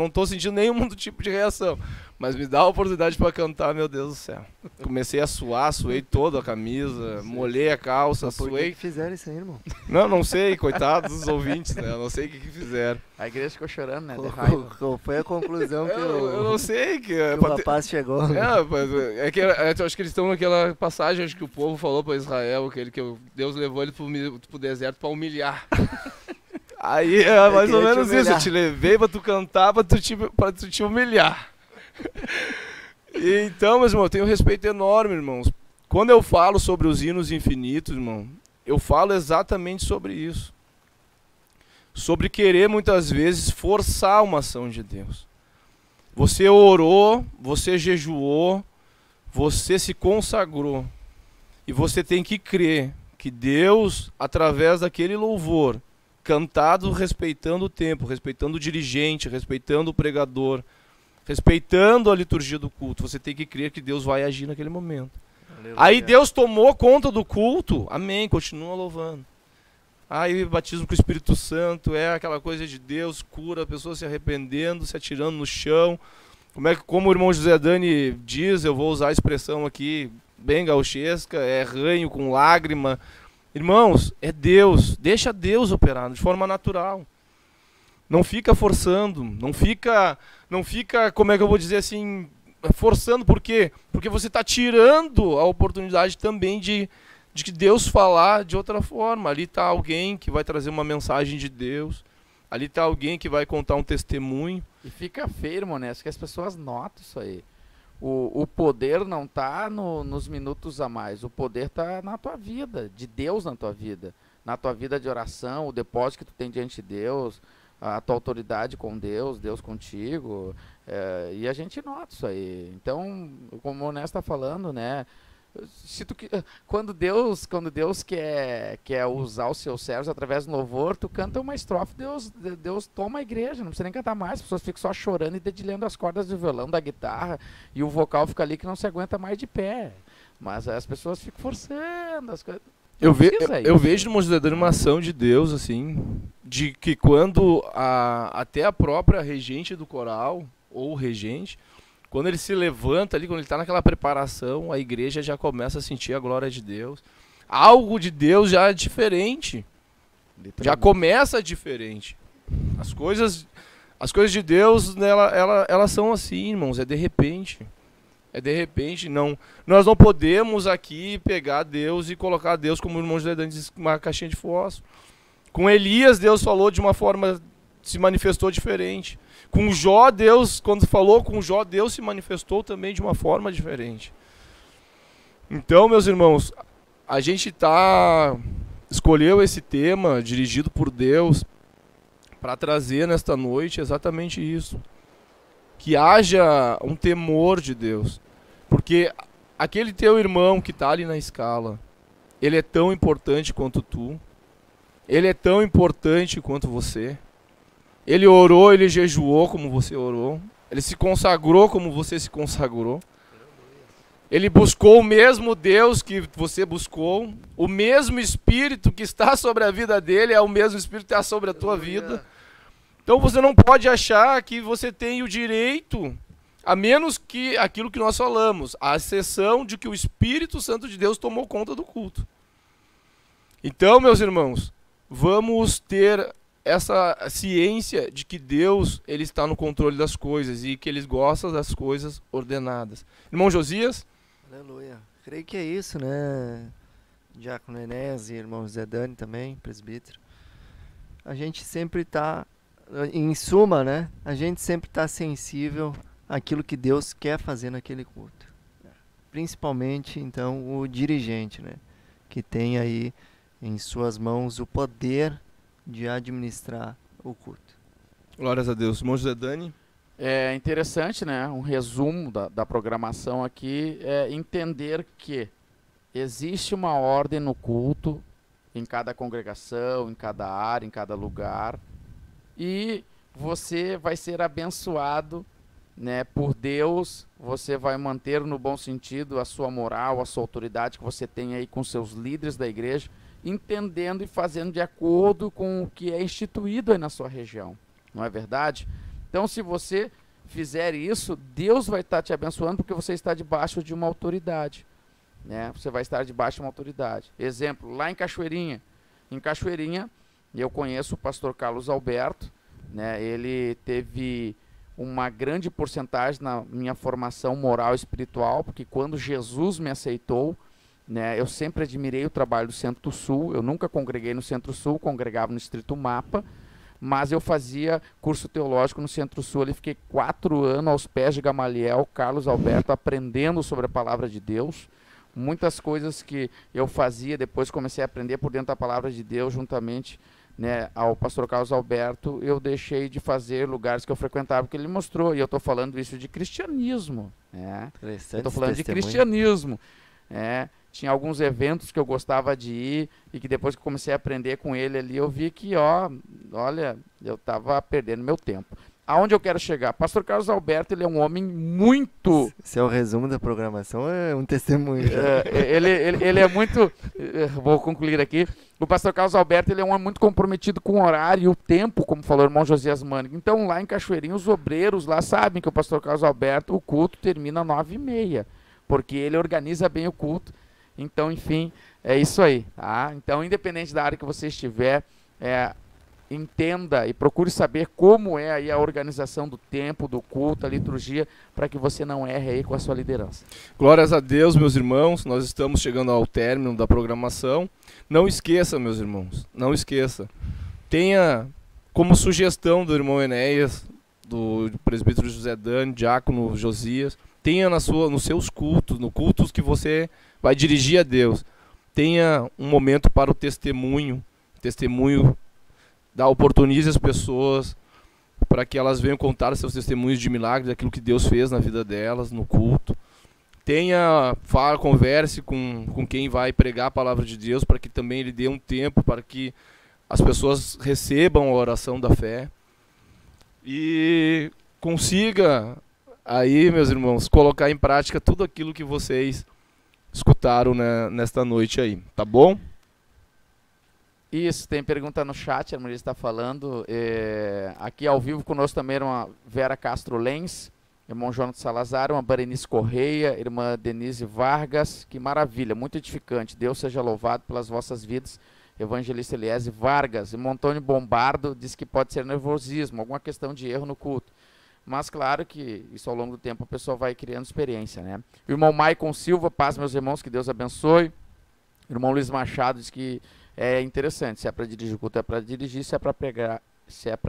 tô sentindo nenhum tipo de reação. Mas me dá a oportunidade para cantar, meu Deus do céu. Comecei a suar, suei toda a camisa, molhei a calça, Mas por suei. que fizeram isso aí, irmão? Não sei, coitados dos ouvintes, né? Eu não sei o que fizeram. A igreja ficou chorando, né? De raiva. Qual foi a conclusão que Eu não sei que o rapaz chegou? Eu acho que eles estão naquela passagem, acho que o povo falou para Israel, Deus levou ele pro deserto para humilhar. Aí é mais ou menos isso, eu te levei para tu cantar, para tu te humilhar. Então, meus irmãos, eu tenho um respeito enorme, irmãos. Quando eu falo sobre os hinos infinitos, irmão, eu falo exatamente sobre isso. Sobre querer, muitas vezes, forçar uma ação de Deus. Você orou, você jejuou, você se consagrou. E você tem que crer que Deus, através daquele louvor, cantado respeitando o tempo, respeitando o dirigente, respeitando o pregador, respeitando a liturgia do culto, você tem que crer que Deus vai agir naquele momento. Aleluia. Aí Deus tomou conta do culto, amém, continua louvando. Aí o batismo com o Espírito Santo é aquela coisa de Deus, cura a pessoa se arrependendo, se atirando no chão. Como o irmão José Dani diz, eu vou usar a expressão aqui bem gauchesca, é ranho com lágrima. Irmãos, é Deus, deixa Deus operar de forma natural. Não fica forçando, não fica, como é que eu vou dizer assim, forçando, por quê? Porque você está tirando a oportunidade também de que Deus falar de outra forma. Ali está alguém que vai trazer uma mensagem de Deus, ali está alguém que vai contar um testemunho. E fica feio, irmão, né? Acho que as pessoas notam isso aí. O poder não está nos minutos a mais, o poder está na tua vida, de Deus na tua vida de oração, o depósito que tu tem diante de Deus, a tua autoridade com Deus, Deus contigo, e a gente nota isso aí. Então, como o Onésio está falando, né? Quando Deus quer usar os seus servos através do louvor, tu canta uma estrofe, Deus toma a igreja, não precisa nem cantar mais, as pessoas ficam só chorando e dedilhando as cordas do violão, da guitarra, e o vocal fica ali que não se aguenta mais de pé. Mas as pessoas ficam forçando as coisas. Eu vejo no José Dani uma ação de Deus, assim, de que quando até a própria regente do coral, ou o regente, quando ele se levanta ali, quando ele está naquela preparação, a igreja já começa a sentir a glória de Deus. Algo de Deus já é diferente. Já começa diferente. As coisas de Deus, elas são assim, irmãos, é de repente. É de repente, não. Nós não podemos aqui pegar Deus e colocar Deus, como o irmão José Dani diz, uma caixinha de fósforo. Com Elias, Deus falou de uma forma, se manifestou diferente. Com Jó, Deus, quando falou com Jó, Deus se manifestou também de uma forma diferente. Então, meus irmãos, a gente escolheu esse tema, dirigido por Deus, para trazer nesta noite exatamente isso. Que haja um temor de Deus. Porque aquele teu irmão que está ali na escala, ele é tão importante quanto tu. Ele é tão importante quanto você. Ele orou, ele jejuou como você orou. Ele se consagrou como você se consagrou. Ele buscou o mesmo Deus que você buscou. O mesmo Espírito que está sobre a vida dele é o mesmo Espírito que está sobre a tua vida. Então você não pode achar que você tem o direito, a menos que aquilo que nós falamos, a exceção de que o Espírito Santo de Deus tomou conta do culto. Então, meus irmãos, vamos ter essa ciência de que Deus, ele está no controle das coisas e que ele gosta das coisas ordenadas. Irmão Josias? Aleluia. Creio que é isso, né? Diácono Enéas e irmão Zé Dani também, presbítero. A gente sempre está, em suma, né? A gente sempre está sensível àquilo que Deus quer fazer naquele culto. Principalmente, então, o dirigente, né? Que tem aí em suas mãos o poder de administrar o culto. Glórias a Deus. Irmão José Dani? É interessante, né? Um resumo da programação aqui é entender que existe uma ordem no culto, em cada congregação, em cada área, em cada lugar, e você vai ser abençoado, né, por Deus. Você vai manter, no bom sentido, a sua moral, a sua autoridade que você tem aí com seus líderes da igreja, entendendo e fazendo de acordo com o que é instituído aí na sua região. Não é verdade? Então, se você fizer isso, Deus vai estar te abençoando, porque você está debaixo de uma autoridade, né? Você vai estar debaixo de uma autoridade. Exemplo, lá em Cachoeirinha. Em Cachoeirinha, eu conheço o pastor Carlos Alberto, né? Ele teve uma grande porcentagem na minha formação moral e espiritual, porque quando Jesus me aceitou, né, eu sempre admirei o trabalho do Centro-Sul. Eu nunca congreguei no Centro-Sul, congregava no Distrito Mapa, mas eu fazia curso teológico no Centro-Sul. Ali fiquei 4 anos aos pés de Gamaliel, Carlos Alberto, aprendendo sobre a palavra de Deus. Muitas coisas que eu fazia, depois comecei a aprender por dentro da palavra de Deus, juntamente, né, ao pastor Carlos Alberto. Eu deixei de fazer lugares que eu frequentava, porque ele mostrou, e eu estou falando isso de cristianismo, né? Eu estou falando de cristianismo, tinha alguns eventos que eu gostava de ir, e que depois que eu comecei a aprender com ele ali, eu vi que, olha, eu estava perdendo meu tempo. Aonde eu quero chegar? Pastor Carlos Alberto, ele é um homem muito... Se é o resumo da programação, é um testemunho. Ele é muito... Vou concluir aqui. O pastor Carlos Alberto, ele é um homem muito comprometido com o horário e o tempo, como falou o irmão Josias Mânico. Então, lá em Cachoeirinha, os obreiros lá sabem que o pastor Carlos Alberto, o culto termina às 9h30, porque ele organiza bem o culto. Então, enfim, é isso aí, tá? Então, independente da área que você estiver, entenda e procure saber como é aí a organização do tempo, do culto, a liturgia, para que você não erre aí com a sua liderança. Glórias a Deus, meus irmãos. Nós estamos chegando ao término da programação. Não esqueça, meus irmãos, não esqueça. Tenha como sugestão do irmão Enéas, do presbítero José Dani, diácono Josias, tenha nos seus cultos, no cultos que você vai dirigir a Deus, tenha um momento para o testemunho, oportunize as pessoas para que elas venham contar seus testemunhos de milagres, daquilo que Deus fez na vida delas, no culto. Converse com quem vai pregar a palavra de Deus, para que também ele dê um tempo para que as pessoas recebam a oração da fé. E consiga aí, meus irmãos, colocar em prática tudo aquilo que vocês escutaram, né, nesta noite aí, tá bom? Isso, tem pergunta no chat, a Maria está falando. Aqui ao vivo conosco também irmã Vera Castro Lenz, irmão Jonathan Salazar, irmã Berenice Correia, irmã Denise Vargas. Que maravilha, muito edificante. Deus seja louvado pelas vossas vidas. Evangelista Eliese Vargas. Irmão Antônio Bombardo diz que pode ser nervosismo, alguma questão de erro no culto. Mas claro que isso ao longo do tempo a pessoa vai criando experiência, né? O irmão Maicon Silva, paz meus irmãos, que Deus abençoe. O irmão Luiz Machado diz que é interessante, se é para dirigir o culto é para dirigir, se é para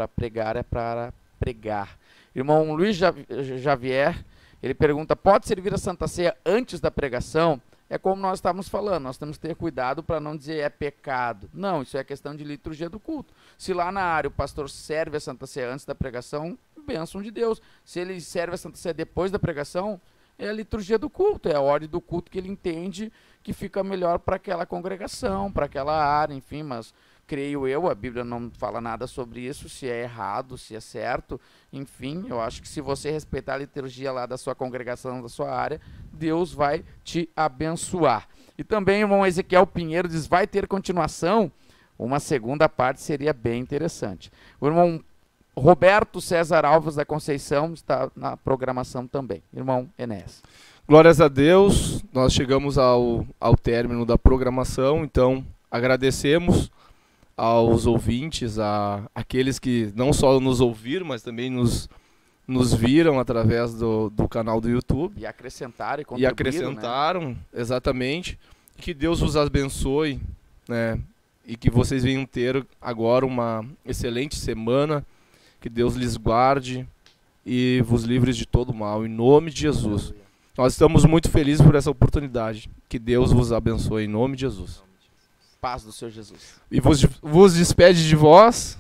pregar, é para pregar. Irmão Luiz Javier, ele pergunta, pode servir a Santa Ceia antes da pregação? É como nós estávamos falando, nós temos que ter cuidado para não dizer é pecado. Não, isso é questão de liturgia do culto. Se lá na área o pastor serve a Santa Ceia antes da pregação, bênção de Deus. Se ele serve a Santa Ceia depois da pregação, é a liturgia do culto, é a ordem do culto que ele entende que fica melhor para aquela congregação, para aquela área, enfim, mas creio eu, a Bíblia não fala nada sobre isso, se é errado, se é certo, enfim, eu acho que se você respeitar a liturgia lá da sua congregação, da sua área, Deus vai te abençoar. E também o irmão Ezequiel Pinheiro diz, vai ter continuação? Uma segunda parte seria bem interessante. O irmão Roberto César Alves da Conceição está na programação também. Irmão Enéas. Glórias a Deus, nós chegamos ao término da programação, então agradecemos aos ouvintes, aqueles que não só nos ouviram, mas também nos viram através do canal do YouTube. E acrescentaram e contribuíram. E acrescentaram, né? Exatamente. Que Deus vos abençoe, né? E que vocês venham ter agora uma excelente semana, que Deus lhes guarde e vos livre de todo mal, em nome de Jesus. Aleluia. Nós estamos muito felizes por essa oportunidade. Que Deus vos abençoe em nome de Jesus. Paz do Senhor Jesus. E vos despede de vós,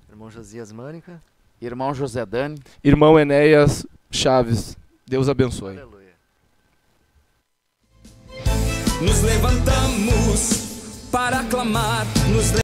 irmão Josias Mânica, irmão José Dani, irmão Enéas Chaves. Deus abençoe. Aleluia. Nos levantamos para aclamar,